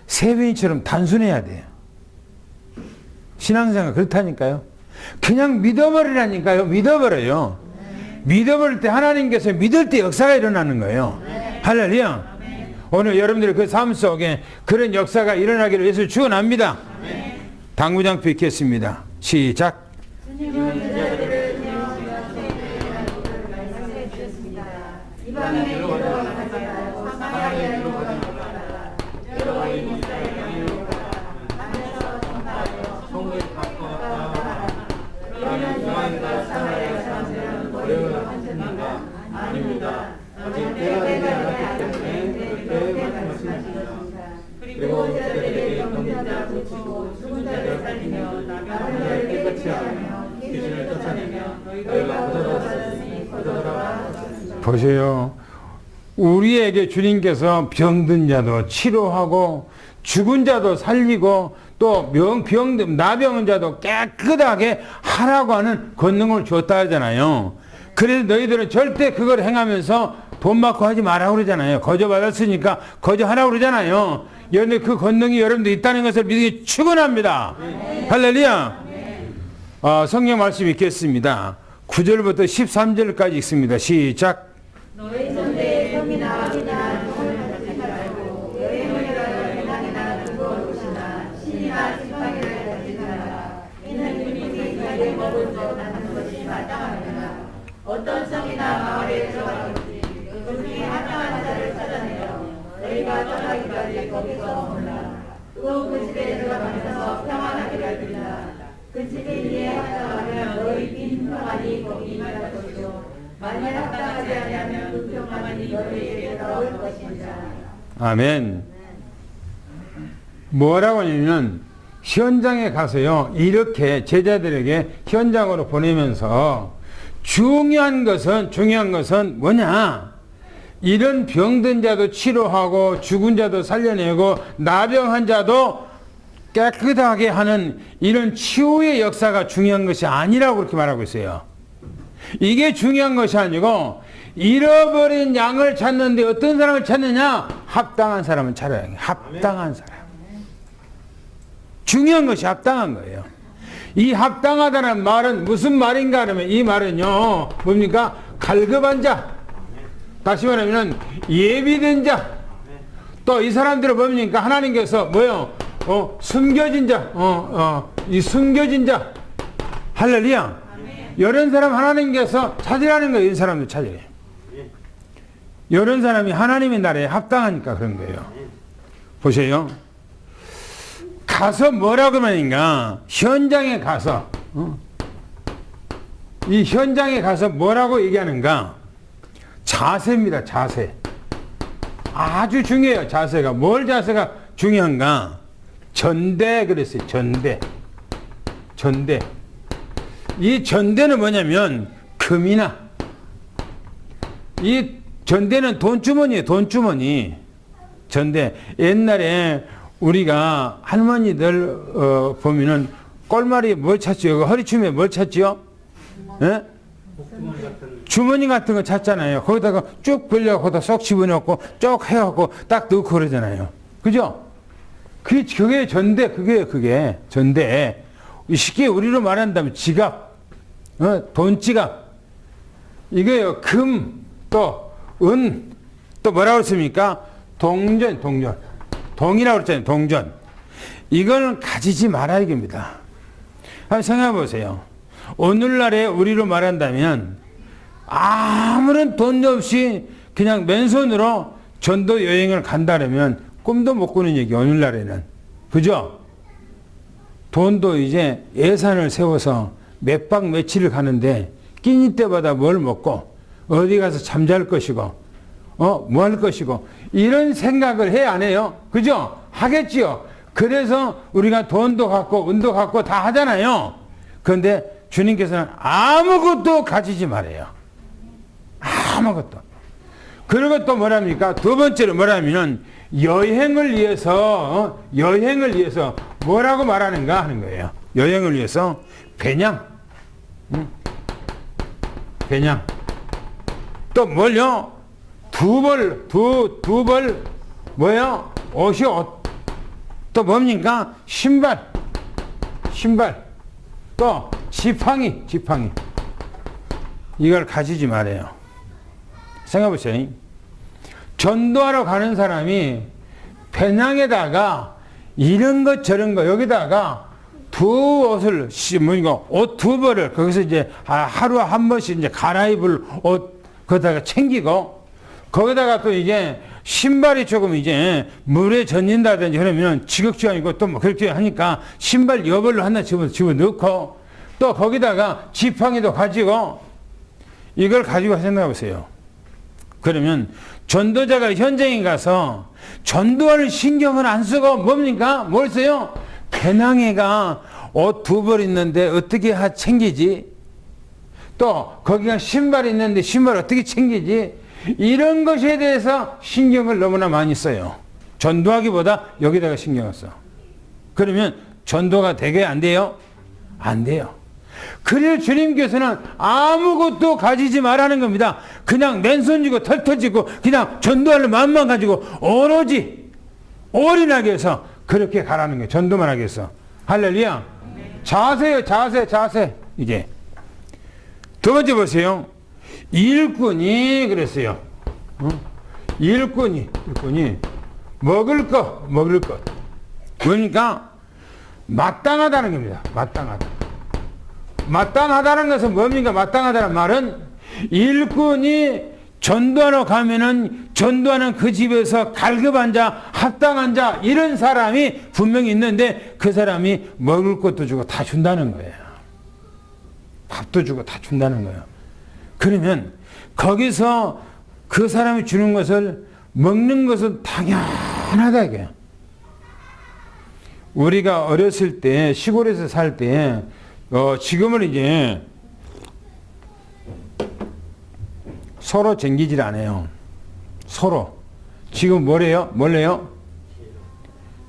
세빈이처럼 단순해야 돼요. 신앙생활 그렇다니까요. 그냥 믿어버리라니까요. 믿어버려요. 믿어버릴 때 하나님께서 믿을 때 역사가 일어나는 거예요. 할렐루야. 오늘 여러분들의 그 삶 속에 그런 역사가 일어나기를 예수 축원합니다. 당구장 뵙겠습니다. 시작.
그리고 제자들에게 병든 자 고치고 죽은 자를 살리며 나병을 깨끗이 하며 귀신을 쫓아내며 너희가 거저받았으니 거저라.
보세요. 우리에게 주님께서 병든 자도 치료하고 죽은 자도 살리고 또 나병은 자도 깨끗하게 하라고 하는 권능을 줬다 하잖아요. 그래서 너희들은 절대 그걸 행하면서 돈 받고 하지 말라고 그러잖아요. 거저 받았으니까 거저 하라고 그러잖아요. 그런데 그 권능이 여러분들 있다는 것을 믿기 축원합니다. 할렐루야. 성경 말씀 읽겠습니다. 9절부터 13절까지 읽습니다. 시작.
너희 손대에 성이나 악이나 종을 받지 말고 여행을 가려 배낭이나 두꺼운 옷이나 신이나 지팡이를 가진 자라 먹을 것 하는 것이 마땅하니라. 어떤 성이나 마을에 들어가든지 그 중에 합당한 자를 찾아내어 너희가 떠나기까지 거기서 머물라. 또 그 집에 들어가면서 평안하게 살리라. 그 집이 이에 합당하면 너희 빈 평안이 거기 임할 것이요 만일 합당하지 아니하면 그 평안이 너희에게 돌아올 것이니라.
아멘. 뭐라고 하냐면 현장에 가서요, 이렇게 제자들에게 현장으로 보내면서 중요한 것은 뭐냐? 이런 병든 자도 치료하고 죽은 자도 살려내고 나병한 자도 깨끗하게 하는 이런 치유의 역사가 중요한 것이 아니라고 그렇게 말하고 있어요. 이게 중요한 것이 아니고 잃어버린 양을 찾는데 어떤 사람을 찾느냐? 합당한 사람을 찾아야 해요. 합당한 사람. 중요한 것이 합당한 거예요. 이 합당하다는 말은 무슨 말인가 하면 이 말은요, 뭡니까? 갈급한 자. 다시 말하면 예비된 자. 또 이 사람들은 뭡니까? 하나님께서 뭐요? 숨겨진 자. 이 숨겨진 자. 할렐루야. 이런 사람 하나님께서 찾으라는 거예요. 이 사람들 찾으래요. 이런 사람이 하나님의 나라에 합당하니까 그런 거예요. 보세요. 가서 뭐라고 말인가? 현장에 가서 이 현장에 가서 뭐라고 얘기하는가? 자세입니다. 자세. 아주 중요해요. 자세가. 뭘 자세가 중요한가? 전대 그랬어요. 전대. 전대. 이 전대는 뭐냐면 금이나 이 전대는 돈주머니예요. 돈주머니. 전대. 옛날에 우리가 할머니들 보면은 꼴마리 뭘 찾지요? 허리춤에 뭘 찾지요? 예? 주머니 같은 거 찾잖아요. 거기다가 쭉 벌려 거기다 쏙 집어넣고 쭉 해갖고 딱 넣고 그러잖아요. 그죠? 그게 전대, 그게 전대. 쉽게 우리로 말한다면 지갑, 돈지갑. 이게요, 금, 또 은, 또 뭐라고 했습니까? 동전. 동이라고 그랬잖아요. 동전. 이걸 가지지 말아야 됩니다. 한번 생각해 보세요. 오늘날에 우리로 말한다면 아무런 돈도 없이 그냥 맨손으로 전도 여행을 간다면 꿈도 못 꾸는 얘기, 오늘날에는. 그죠? 돈도 이제 예산을 세워서 몇 박 며칠을 가는데 끼니 때마다 뭘 먹고 어디 가서 잠잘 것이고 뭐 할 것이고 이런 생각을 해 안 해요? 그죠? 하겠지요. 그래서 우리가 돈도 갖고 은도 갖고 다 하잖아요. 그런데 주님께서는 아무것도 가지지 말아요. 아무것도. 그리고 또 뭐랍니까? 두 번째로 뭐라면 여행을 위해서 뭐라고 말하는가 하는 거예요. 여행을 위해서 배냥. 배냥. 또 뭘요? 두 벌 뭐요? 옷이 옷. 또 뭡니까? 신발. 또 지팡이. 이걸 가지지 말아요. 생각해보세요. 전도하러 가는 사람이 배낭에다가 이런 것 저런 거 여기다가 두 옷을 옷 두 벌을 거기서 이제 하루 한 번씩 이제 갈아입을 옷 거기다가 챙기고 거기다가 또 이제 신발이 조금 이제 물에 젖는다든지 그러면 지극지아니고 또 뭐 그렇게 하니까 신발 여벌로 하나 집어넣고 또 거기다가 지팡이도 가지고 이걸 가지고 생각해 보세요. 그러면 전도자가 현장에 가서 전도할 신경을 안 쓰고 뭡니까? 뭘 써요? 배낭에가 옷 두 벌 있는데 어떻게 챙기지? 또 거기가 신발 있는데 신발 어떻게 챙기지? 이런 것에 대해서 신경을 너무나 많이 써요. 전도하기보다 여기다가 신경을 써. 그러면 전도가 되게 안 돼요? 안 돼요. 그래서 주님께서는 아무것도 가지지 말라는 겁니다. 그냥 맨손 쥐고 털털 쥐고 그냥 전도할 마음만 가지고 오로지 올인하게 해서 그렇게 가라는 거예요. 전도만 하게 해서. 할렐루야. 자세요. 자세. 이제 두 번째 보세요. 일꾼이 그랬어요. 일꾼이 먹을 것. 그러니까 마땅하다는 겁니다. 마땅하다. 마땅하다는 것은 뭡니까? 마땅하다는 말은 일꾼이 전도하러 가면은 전도하는 그 집에서 갈급한 자, 합당한 자 이런 사람이 분명히 있는데 그 사람이 먹을 것도 주고 다 준다는 거예요. 밥도 주고 다 준다는 거예요. 그러면 거기서 그 사람이 주는 것을 먹는 것은 당연하다 이거예요. 우리가 어렸을 때 시골에서 살 때 지금은 이제 서로 쟁기질 안 해요. 서로. 지금 뭐래요?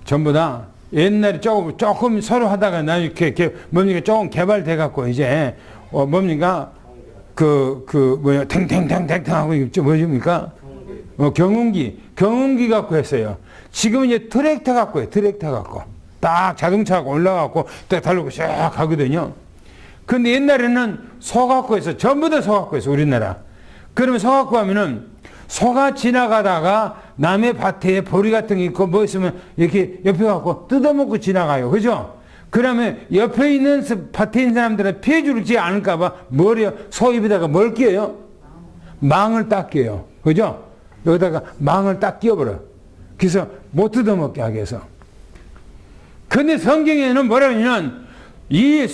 전부 다 옛날에 조금 서로 하다가 나 이렇게 뭡니까? 조금 개발돼 갖고 이제 뭡니까? 탱탱탱탱탱 하고 있죠. 뭐십니까? 경운기 갖고 했어요. 지금은 이제 트랙터 갖고 해요. 트랙터 갖고. 딱 자동차 갖고 올라가고 딱 달리고 쫙 가거든요. 근데 옛날에는 소 갖고 해서 전부 다 소 갖고 해서 우리나라. 그러면 소 갖고 하면은 소가 지나가다가 남의 밭에 보리 같은 게 있고 뭐 있으면 이렇게 옆에 갖고 뜯어먹고 지나가요. 그죠? 그러면 옆에 있는 밭에 있는 사람들은 피해 주지 않을까봐 뭐래요? 소 입에다가 뭘 끼워요? 망을 딱 끼워요. 그죠? 여기다가 망을 딱 끼워버려. 그래서 못 뜯어먹게 하기 위해서. 근데 성경에는 뭐라고 하냐면 이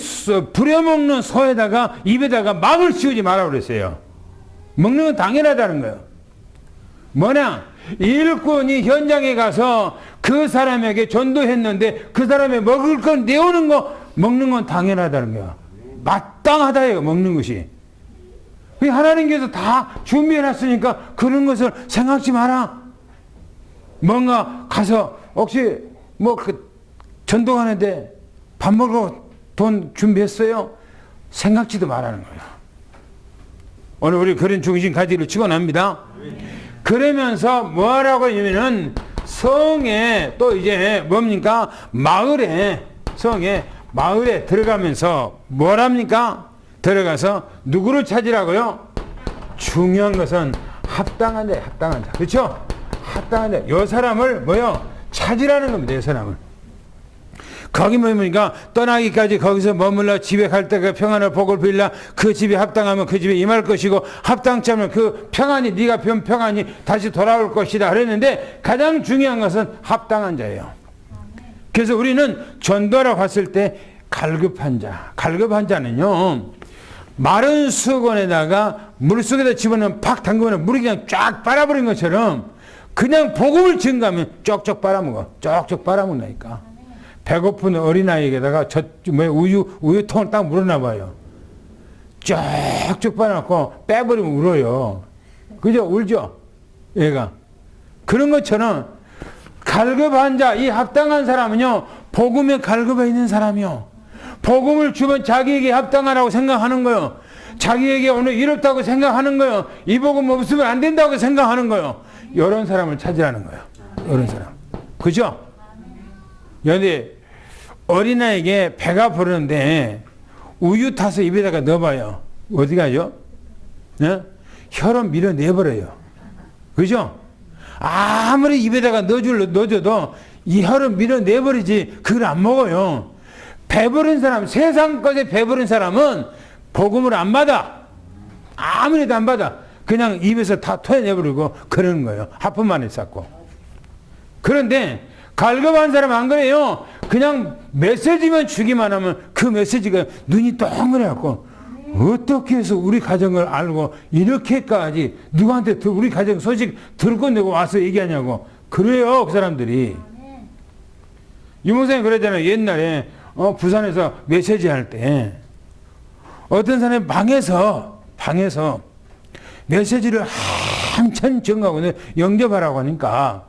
부려먹는 소에다가 입에다가 망을 씌우지 말라고 그랬어요. 먹는 건 당연하다는 거예요. 뭐냐? 일꾼이 현장에 가서 그 사람에게 전도했는데 그 사람의 먹을 건 내오는 거 먹는 건 당연하다는 거예요. 마땅하다예요. 먹는 것이. 하나님께서 다 준비해놨으니까 그런 것을 생각지 마라. 뭔가 가서 혹시 전도하는데 밥 먹으러 돈 준비했어요? 생각지도 말라는 거예요. 오늘 우리 그런 중심 가지를 축원합니다. 그러면서 뭐라고 하냐면은 성에 또 이제 뭡니까? 성에 마을에 들어가면서 뭐랍니까? 들어가서 누구를 찾으라고요? 중요한 것은 합당한 자. 그렇죠? 합당한 자. 이 사람을 찾으라는 겁니다. 이 사람을. 거기 뭡니까? 떠나기까지 거기서 머물러 집에 갈 때가 평안을 복을 빌라 그 집이 합당하면 그 집에 임할 것이고 합당치 않으면 그 평안이 네가 본 평안이 다시 돌아올 것이다 그랬는데 가장 중요한 것은 합당한 자예요. 그래서 우리는 전도하러 갔을 때 갈급한 자는요 마른 수건에다가 물속에다 집어넣으면 팍 담그면 물이 그냥 쫙 빨아버린 것처럼 그냥 복음을 증가하면 쪽쪽 빨아먹는다니까. 배고픈 어린아이에게다가 우유통을 딱 물어놔봐요. 쭉쭉 빨아놓고 빼버리면 울어요. 그죠? 울죠? 얘가. 그런 것처럼 갈급한 자, 이 합당한 사람은요, 복음에 갈급해 있는 사람이요. 복음을 주면 자기에게 합당하라고 생각하는 거요. 자기에게 오늘 이롭다고 생각하는 거요. 이 복음 없으면 안 된다고 생각하는 거요. 이런 사람을 찾으라는 거예요. 이런 사람. 그죠? 근데 어린아이에게 배가 부르는데 우유 타서 입에다가 넣어봐요. 어디 가죠? 네? 혀로 밀어내버려요. 그죠? 아무리 입에다가 넣어줘도 이 혀로 밀어내버리지 그걸 안 먹어요. 배부른 사람, 세상 것에 배부른 사람은 복음을 안 받아. 아무래도 안 받아. 그냥 입에서 다 토해내버리고 그러는 거예요. 하품만 했었고. 그런데 갈급한 사람 안 그래요. 그냥 메시지만 주기만 하면 그 메시지가 눈이 동그래갖고 어떻게 해서 우리 가정을 알고 이렇게까지 누구한테 우리 가정 소식 들고 내고 와서 얘기하냐고. 그래요 그 사람들이. 유목사님 그러잖아요. 옛날에 부산에서 메시지 할 때 어떤 사람이 방에서 메시지를 한참 정하고 영접하라고 하니까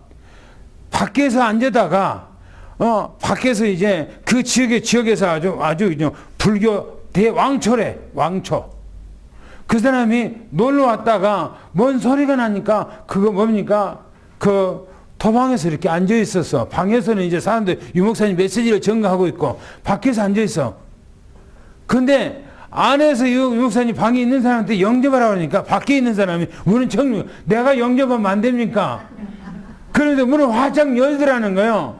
밖에서 앉아다가 밖에서 이제 그 지역에서 아주 불교 대왕초래 왕초. 그 사람이 놀러 왔다가 뭔 소리가 나니까 그거 뭡니까? 그 도방에서 이렇게 앉아 있었어. 방에서는 이제 사람들 유목사님 메시지를 전가하고 있고 밖에서 앉아 있어. 근데 안에서 유목사님 방에 있는 사람한테 영접하라고 하니까 밖에 있는 사람이 문은 청룡. 내가 영접하면 안 됩니까? 그런데 문을 활짝 열더라는 거예요.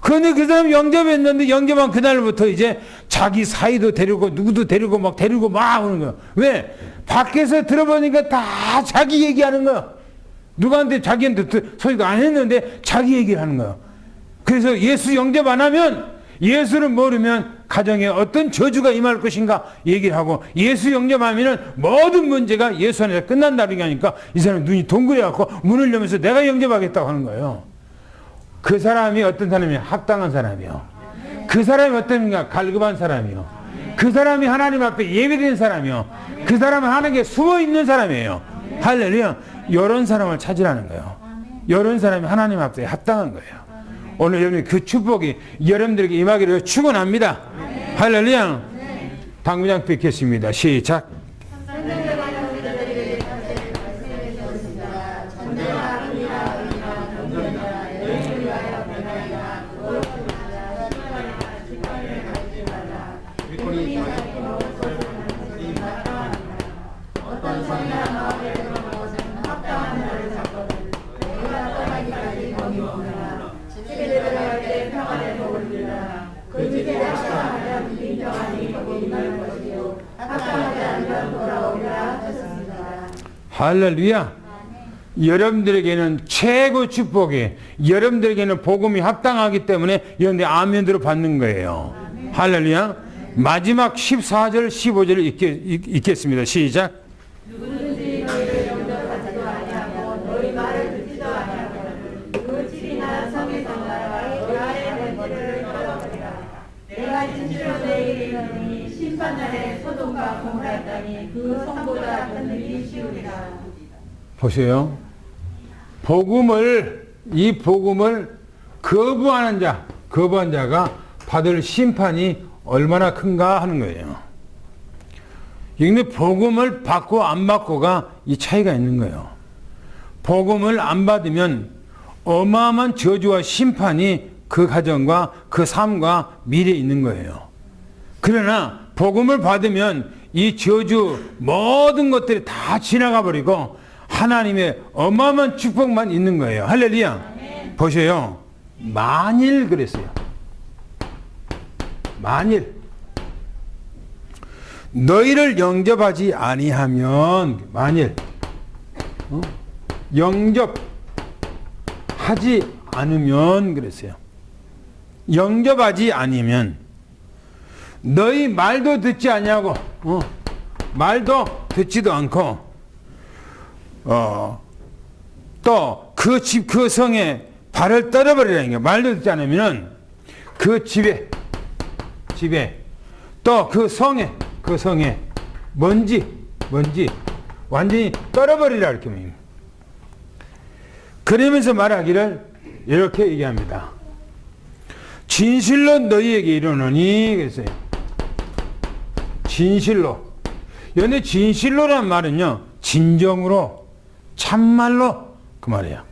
그런데 그 사람 영접했는데 영접한 그날부터 이제 자기 사이도 데리고 누구도 데리고 막 오는 거야. 왜? 밖에서 들어보니까 다 자기 얘기하는 거야. 누구한테 자기한테 소리도 안 했는데 자기 얘기를 하는 거야. 그래서 예수 영접 안 하면, 예수를 모르면 가정에 어떤 저주가 임할 것인가 얘기를 하고, 예수 영접하면은 모든 문제가 예수 안에서 끝난다는 게 아니까 이 사람 눈이 동그래갖고 문을 열면서 내가 영접하겠다고 하는 거예요. 그 사람이 어떤 사람이야? 합당한 사람이요. 그 사람이 어떤가? 갈급한 사람이요. 그 사람이 하나님 앞에 예배된 사람이요. 그 사람은 하나님께 숨어 있는 사람이에요. 할렐루야. 이런 사람을 찾으라는 거예요. 이런 사람이 하나님 앞에 합당한 거예요. 오늘 여러분 그 축복이 여러분들에게 임하기를 축원합니다. 할렐루야. 당구장 뵙겠습니다. 시작. 할렐루야. 여러분들에게는 최고 축복이, 여러분들에게는 복음이 합당하기 때문에 여러분들이 아멘으로 받는 거예요. 할렐루야. 마지막 14절 15절을 읽겠습니다. 시작.
누구든지 너희를 영접하지도 아니하고 너희 말을 듣지도 아니하고 그 집이나 성에서 나와 너희 아래 먼지를 떨어버리라. 내가 진실로 너희에게 이르노니 심판날에 소돔과 고모라 있다니 그 성보다 큰 일이 쉬우리라.
보세요. 이 복음을 거부한 자가 받을 심판이 얼마나 큰가 하는 거예요. 근데 복음을 받고 안 받고가 이 차이가 있는 거예요. 복음을 안 받으면 어마어마한 저주와 심판이 그 가정과 그 삶과 미래에 있는 거예요. 그러나 복음을 받으면 이 저주 모든 것들이 다 지나가 버리고 하나님의 어마어마한 축복만 있는 거예요. 할렐루야. 보세요. 만일 그랬어요. 만일 너희를 영접하지 아니하면, 만일 영접하지 않으면 그랬어요. 영접하지 않으면 너희 말도 듣지 않냐고, 말도 듣지도 않고, 또 그 집, 그 성에 발을 떨어버리라는 게, 말도 듣지 않으면 그 집에 또 그 성에 먼지 완전히 떨어버리라 이렇게 말합니다. 그러면서 말하기를 이렇게 얘기합니다. 진실로 너희에게 이르노니 그랬어요. 진실로. 그런데 진실로란 말은요, 진정으로, 참말로 그 말이에요.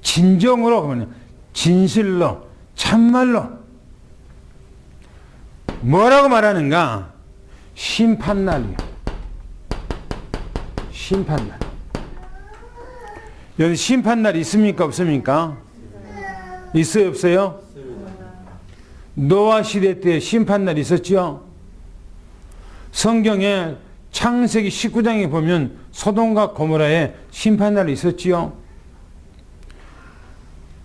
진정으로 그러면 진실로, 참말로. 뭐라고 말하는가? 심판날이요. 심판날. 여기 심판날 있습니까? 없습니까? 있어요? 없어요? 노아 시대 때 심판날 있었죠? 성경에 창세기 19장에 보면 소돔과 고모라에 심판날이 있었지요?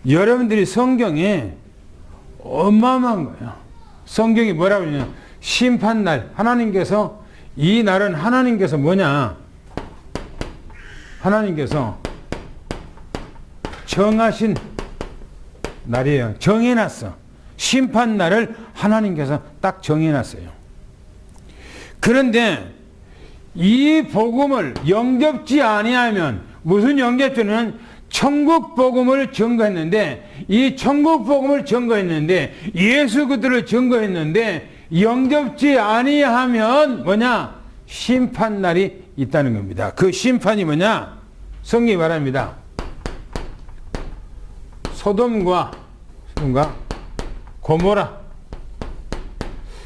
여러분들이 성경에 어마어마한 거예요. 성경이 뭐라고 그러냐? 심판날. 하나님께서, 이 날은 하나님께서 뭐냐? 하나님께서 정하신 날이에요. 정해놨어. 심판날을 하나님께서 딱 정해놨어요. 그런데 이 복음을 영접지 아니하면, 무슨 영접죄는 천국 복음을 증거했는데, 이 천국 복음을 증거했는데, 예수 그들을 증거했는데 영접지 아니하면 뭐냐? 심판날이 있다는 겁니다. 그 심판이 뭐냐? 성경이 말합니다. 소돔과 고모라,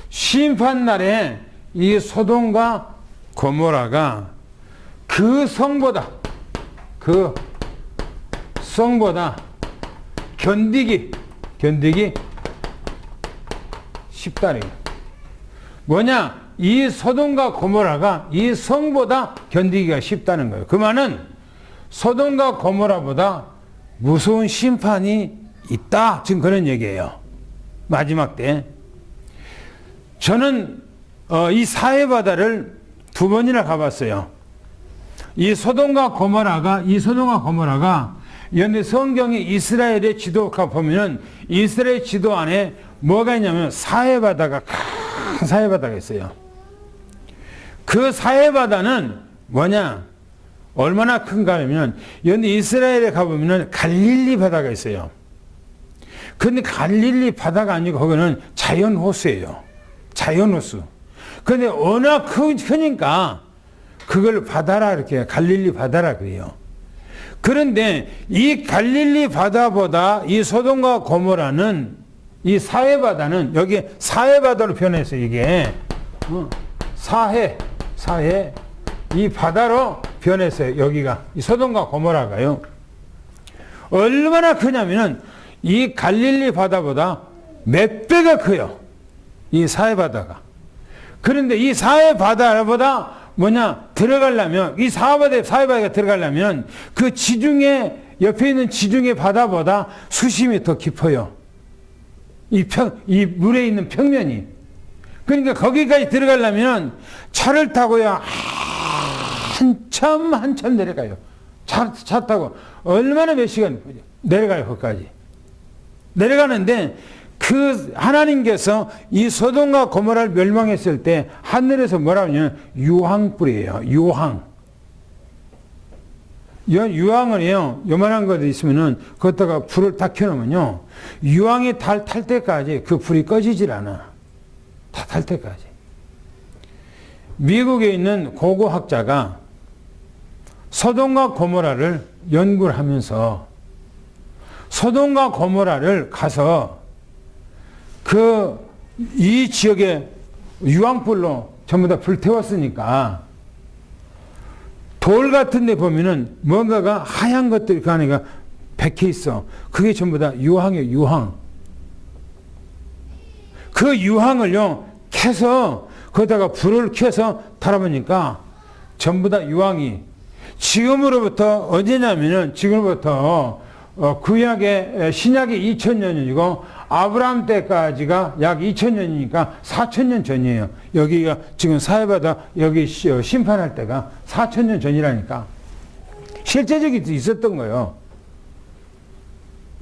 심판날에 이 소돔과 고모라가 그 성보다 견디기 견디기 쉽다는 거예요. 뭐냐? 이 소돔과 고모라가 이 성보다 견디기가 쉽다는 거예요. 그 말은 소돔과 고모라보다 무서운 심판이 있다. 지금 그런 얘기예요. 마지막 때. 저는 이 사해바다를 2번이나 가봤어요. 이 소돔과 고모라가 연대 성경의 이스라엘의 지도가 보면은 이스라엘 지도 안에 뭐가 있냐면 사해바다가 큰 사해바다가 있어요. 그 사해바다는 뭐냐? 얼마나 큰가 하면 연대 이스라엘에 가보면은 갈릴리 바다가 있어요. 근데 갈릴리 바다가 아니고 거기는 자연 호수예요. 자연 호수. 근데 워낙 크니까 그걸 바다라 이렇게 갈릴리 바다라 그래요. 그런데 이 갈릴리 바다보다 이 소돔과 고모라는 이 사해 바다는 여기 사해 바다로 표현했어요. 이게 사해 이 바다로 변했어요. 여기가 이 소돔과 고모라가요. 얼마나 크냐면은 이 갈릴리 바다보다 몇 배가 커요. 이 사해 바다가. 그런데 이 사해 바다보다 들어가려면 이 사해 바다가 들어가려면 그 지중해 옆에 있는 지중해 바다보다 수심이 더 깊어요. 이 물에 있는 평면이. 그러니까 거기까지 들어가려면 차를 타고요. 한참 내려가요. 차 타고 얼마나 몇 시간 내려가요. 거기까지. 내려가는데 그 하나님께서 이 소돔과 고모라를 멸망했을 때 하늘에서 뭐라고 하냐면 유황불이에요. 유황을요. 요만한 것도 있으면은 그것다가 불을 다 켜놓으면요. 유황이 탈 때까지 그 불이 꺼지질 않아. 다 탈 때까지. 미국에 있는 고고학자가 소돔과 고모라를 연구를 하면서 소돔과 고모라를 가서 이 지역에 유황불로 전부 다 불태웠으니까 돌 같은 데 보면은 뭔가가 하얀 것들이 그 안에가 박혀 있어. 그게 전부 다 유황이에요. 유황. 그 유황을요 캐서 거기다가 불을 켜서 달아보니까 전부 다 유황이 지금으로부터 언제냐면은 지금부터 구약의 신약이 2000년이고 아브라함 때까지가 약 2000년이니까 4000년 전이에요. 여기가 지금 사해바다 여기 심판할 때가 4000년 전이라니까. 실제적이 있었던 거예요.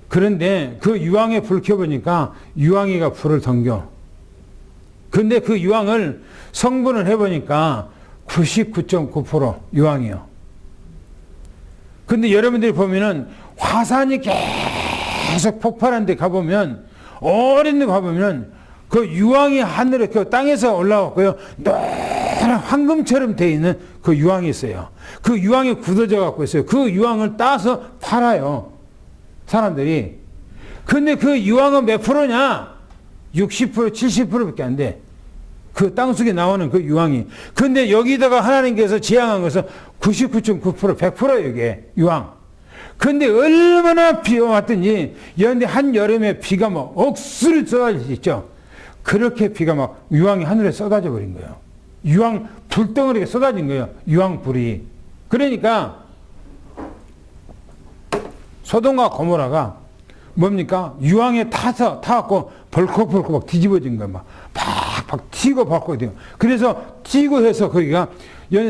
그런데 그 유황에 불 켜보니까 유황이가 불을 던겨. 근데 그 유황을 성분을 해보니까 99.9% 유황이요. 근데 여러분들이 보면은 화산이 계속 폭발한 데 가보면 오랜 데 가보면 그 유황이 하늘에 그 땅에서 올라왔고요. 노란 황금처럼 되어 있는 그 유황이 있어요. 그 유황이 굳어져 갖고 있어요. 그 유황을 따서 팔아요. 사람들이. 근데 그 유황은 몇 프로냐? 60% 70%밖에 안 돼. 그 땅속에 나오는 그 유황이. 근데 여기다가 하나님께서 지향한 것은 99.9% 100%예요. 이게 유황. 근데 얼마나 비가 왔더니 한여름에 비가 막 억수로 쏟아지죠. 그렇게 비가 막 유황이 하늘에 쏟아져 버린 거예요. 유황 불덩어리가 쏟아진 거예요. 유황불이. 그러니까 소돔과 고모라가 뭡니까? 유황에 타갖고 벌컥벌컥 막 뒤집어진 거예요. 막 튀고 벌컥. 그래서 튀고 해서 거기가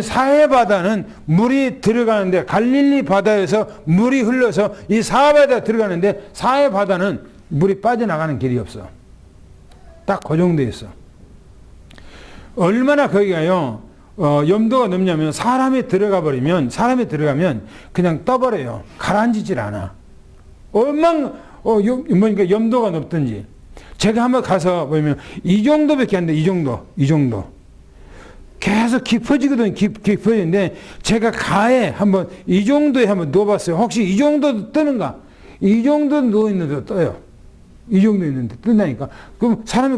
사해바다는 물이 들어가는데 갈릴리 바다에서 물이 흘러서 이 사해바다에 들어가는데 사해바다는 물이 빠져나가는 길이 없어. 딱 고정되어 있어. 얼마나 거기가요 염도가 높냐면 사람이 들어가면 그냥 떠버려요. 가라앉히질 않아. 뭐니까 염도가 높든지. 제가 한번 가서 보면 이 정도밖에 안 돼. 이 정도. 계속 깊어지거든. 깊어지는데 제가 가에 한번 이 정도에 한번 누워봤어요. 혹시 이 정도 뜨는가? 이 정도 누워있는데 떠요. 이 정도 있는데 뜬다니까. 그럼 사람이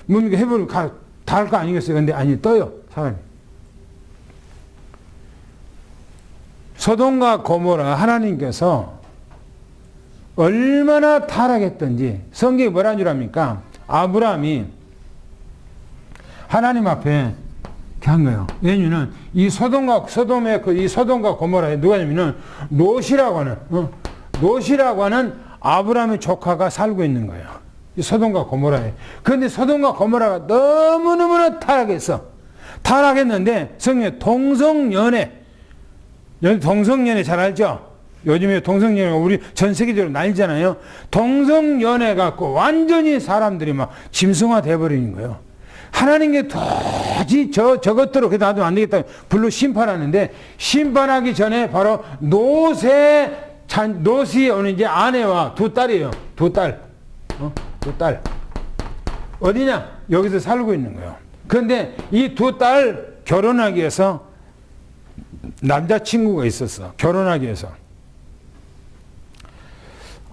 뭡니까 해보면 다 할 거 아니겠어요? 근데 아니 떠요. 사람이. 소돔과 고모라 하나님께서 얼마나 타락했던지 성경이 뭐라는 줄 압니까? 아브라함이 하나님 앞에 이렇게 한 거예요. 왜냐면 이 소돔의 이 소돔과 고모라에 누가 냐면은 롯이라고 하는 아브라함의 조카가 살고 있는 거예요. 이 소돔과 고모라에. 그런데 소돔과 고모라가 너무너무나 타락했는데 성경에 동성연애 잘 알죠? 요즘에 동성연애가 우리 전 세계적으로 난리잖아요. 동성연애 갖고 완전히 사람들이 막 짐승화 돼버리는 거예요. 하나님께 도저히 저것들을 그래도 놔두면 안 되겠다. 불로 심판하는데, 심판하기 전에 바로 롯이 오는 이제 아내와 두 딸이에요. 두 딸. 어디냐? 여기서 살고 있는 거예요. 그런데 이 두 딸 결혼하기 위해서 남자친구가 있었어. 결혼하기 위해서.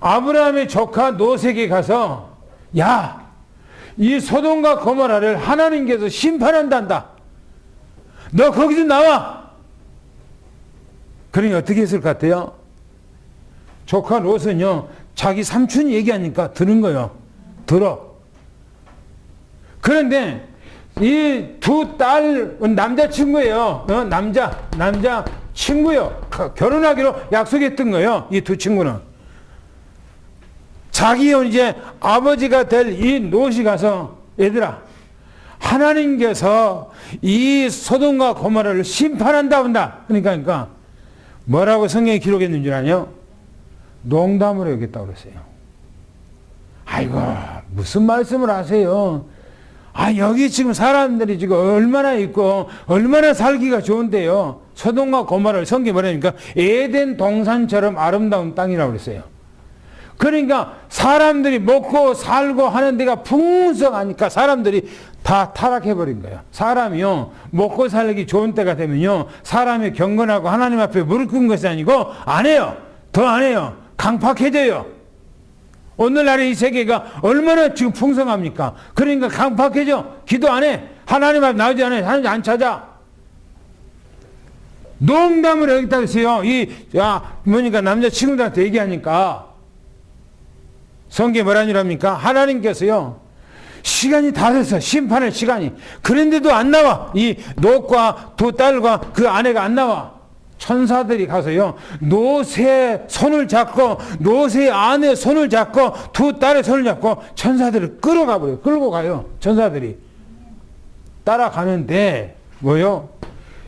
아브라함의 조카 롯에게 가서, 야, 이 소돔과 고모라를 하나님께서 심판한단다. 너 거기서 나와. 그러니 어떻게 했을 것 같아요? 조카 롯은요, 자기 삼촌이 얘기하니까 들은 거예요. 들어. 그런데 이 두 딸은 남자친구예요. 남자친구요. 결혼하기로 약속했던 거예요. 이 두 친구는. 자기 이제 아버지가 될 이 롯이 가서, 얘들아, 하나님께서 이 소돔과 고모라를 심판한다 본다. 그러니까 뭐라고 성경에 기록했는 줄 아냐? 농담으로 여겼다고 그랬어요. 아이고, 무슨 말씀을 하세요? 여기 지금 사람들이 지금 얼마나 있고 얼마나 살기가 좋은데요. 소돔과 고모라를 성경이 뭐라니까 에덴 동산처럼 아름다운 땅이라고 그랬어요. 그러니까 사람들이 먹고 살고 하는 데가 풍성하니까 사람들이 다 타락해버린 거예요. 사람이요, 먹고 살기 좋은 때가 되면요, 사람이 경건하고 하나님 앞에 무릎 꿇은 것이 아니고 안 해요. 더 안 해요. 강팍해져요. 오늘날의 이 세계가 얼마나 지금 풍성합니까? 그러니까 강팍해져. 기도 안 해. 하나님 앞에 나오지 않아요. 하나님 안 찾아. 농담을 여기다 했어요. 뭐니까 남자친구들한테 얘기하니까. 성경에 뭐라는 줄 압니까? 하나님께서요, 시간이 다 됐어. 심판의 시간이. 그런데도 안 나와. 이 롯과 두 딸과 그 아내가 안 나와. 천사들이 가서요, 롯의 손을 잡고, 롯의 아내 손을 잡고, 두 딸의 손을 잡고, 천사들을 끌어가 버려요. 끌고 가요. 천사들이. 따라가는데,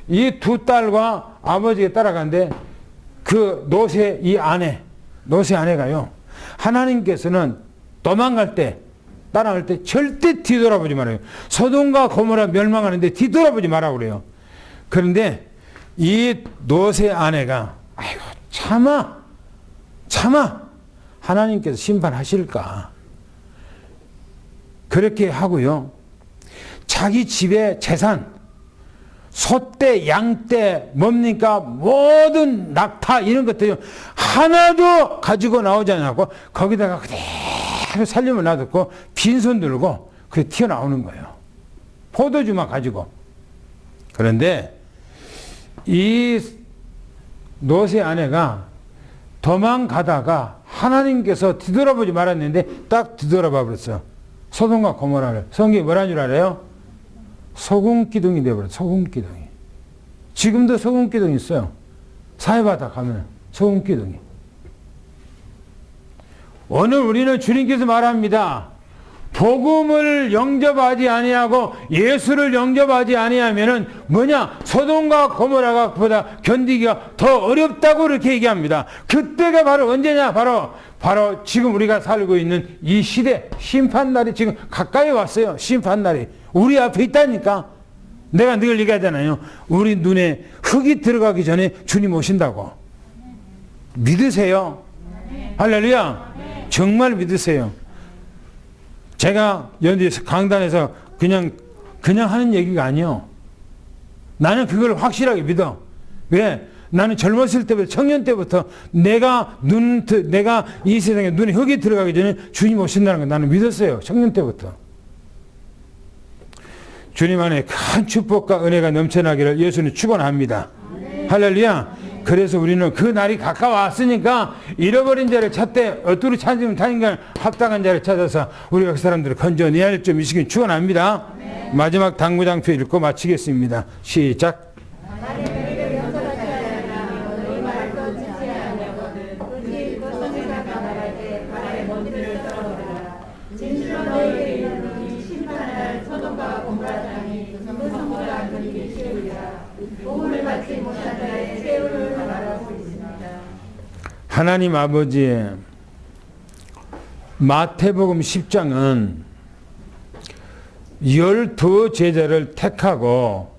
이 두 딸과 아버지가 따라가는데, 그 롯의 롯의 아내가요, 하나님께서는 따라갈 때 절대 뒤돌아보지 말아요. 소돔과 고모라 멸망하는데 뒤돌아보지 말라고 그래요. 그런데 이 롯의 아내가, 아이고, 참아. 하나님께서 심판하실까. 그렇게 하고요. 자기 집의 재산, 소떼, 양떼, 뭡니까? 모든 낙타, 이런 것들이 하나도 가지고 나오지 않았고, 거기다가 그대로 살림을 놔뒀고, 빈손 들고, 그게 튀어나오는 거예요. 포도주만 가지고. 그런데, 이 롯의 아내가 도망가다가 하나님께서 뒤돌아보지 말았는데, 딱 뒤돌아봐 버렸어. 소돔과 고모라를. 성경이 뭐라는 줄 알아요? 소금기둥이 되어버렸어요. 소금기둥이. 지금도 소금기둥이 있어요. 사해바다 가면 소금기둥이. 오늘 우리는 주님께서 말합니다. 복음을 영접하지 아니하고 예수를 영접하지 아니하면은 소돔과 고모라가 보다 견디기가 더 어렵다고 이렇게 얘기합니다. 그때가 바로 언제냐? 바로 지금 우리가 살고 있는 이 시대, 심판날이 지금 가까이 왔어요. 심판날이 우리 앞에 있다니까. 내가 늘 얘기하잖아요. 우리 눈에 흙이 들어가기 전에 주님 오신다고. 믿으세요? 할렐루야. 정말 믿으세요. 제가 여기 강단에서 그냥 하는 얘기가 아니요. 나는 그걸 확실하게 믿어. 왜? 나는 젊었을 때부터, 청년 때부터 내가 이 세상에 눈에 흙이 들어가기 전에 주님 오신다는 걸 나는 믿었어요. 청년 때부터. 주님 안에 큰 축복과 은혜가 넘쳐나기를 예수는 축원합니다. 할렐루야. 그래서 우리는 그 날이 가까워왔으니까 잃어버린 자를 찾되 어뚜로 찾으면 다니까 합당한 자를 찾아서 우리가 그 사람들을 건져내야 할 점 이 시간 축원합니다. 마지막 당구장표 읽고 마치겠습니다. 시작. 하나님 아버지, 마태복음 10장은 12 제자를 택하고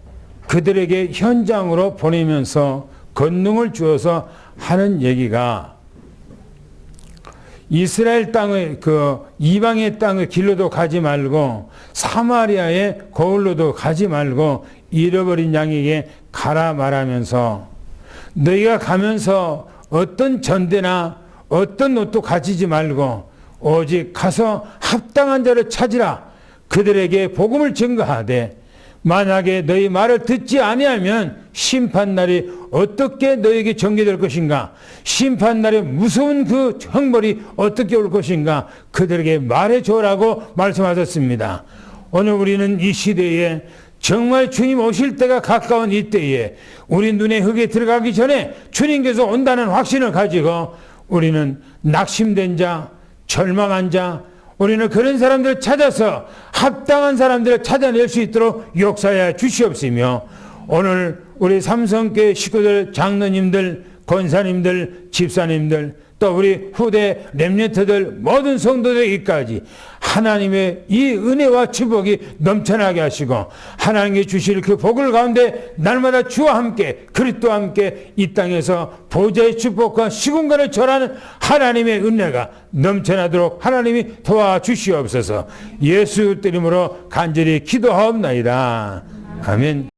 그들에게 현장으로 보내면서 권능을 주어서 하는 얘기가 이스라엘 땅의 그 이방의 땅의 길로도 가지 말고 사마리아의 거울로도 가지 말고 잃어버린 양에게 가라 말하면서 너희가 가면서 어떤 전대나 어떤 옷도 가지지 말고 오직 가서 합당한 자를 찾으라. 그들에게 복음을 증거하되 만약에 너희 말을 듣지 아니하면 심판날이 어떻게 너에게 전개될 것인가? 심판날에 무서운 그 형벌이 어떻게 올 것인가? 그들에게 말해줘라고 말씀하셨습니다. 오늘 우리는 이 시대에 정말 주님 오실 때가 가까운 이때에 우리 눈에 흙에 들어가기 전에 주님께서 온다는 확신을 가지고 우리는 낙심된 자, 절망한 자, 우리는 그런 사람들을 찾아서 합당한 사람들을 찾아낼 수 있도록 역사해 주시옵시며 오늘 우리 삼성교회 식구들, 장로님들, 권사님들, 집사님들 또 우리 후대 렘넌트들 모든 성도들에게까지 하나님의 이 은혜와 축복이 넘쳐나게 하시고 하나님께 주실 그 복을 가운데 날마다 주와 함께 그리스도와 함께 이 땅에서 보좌의 축복과 시공간을 절하는 하나님의 은혜가 넘쳐나도록 하나님이 도와주시옵소서. 예수 이름으로 간절히 기도하옵나이다. 아멘.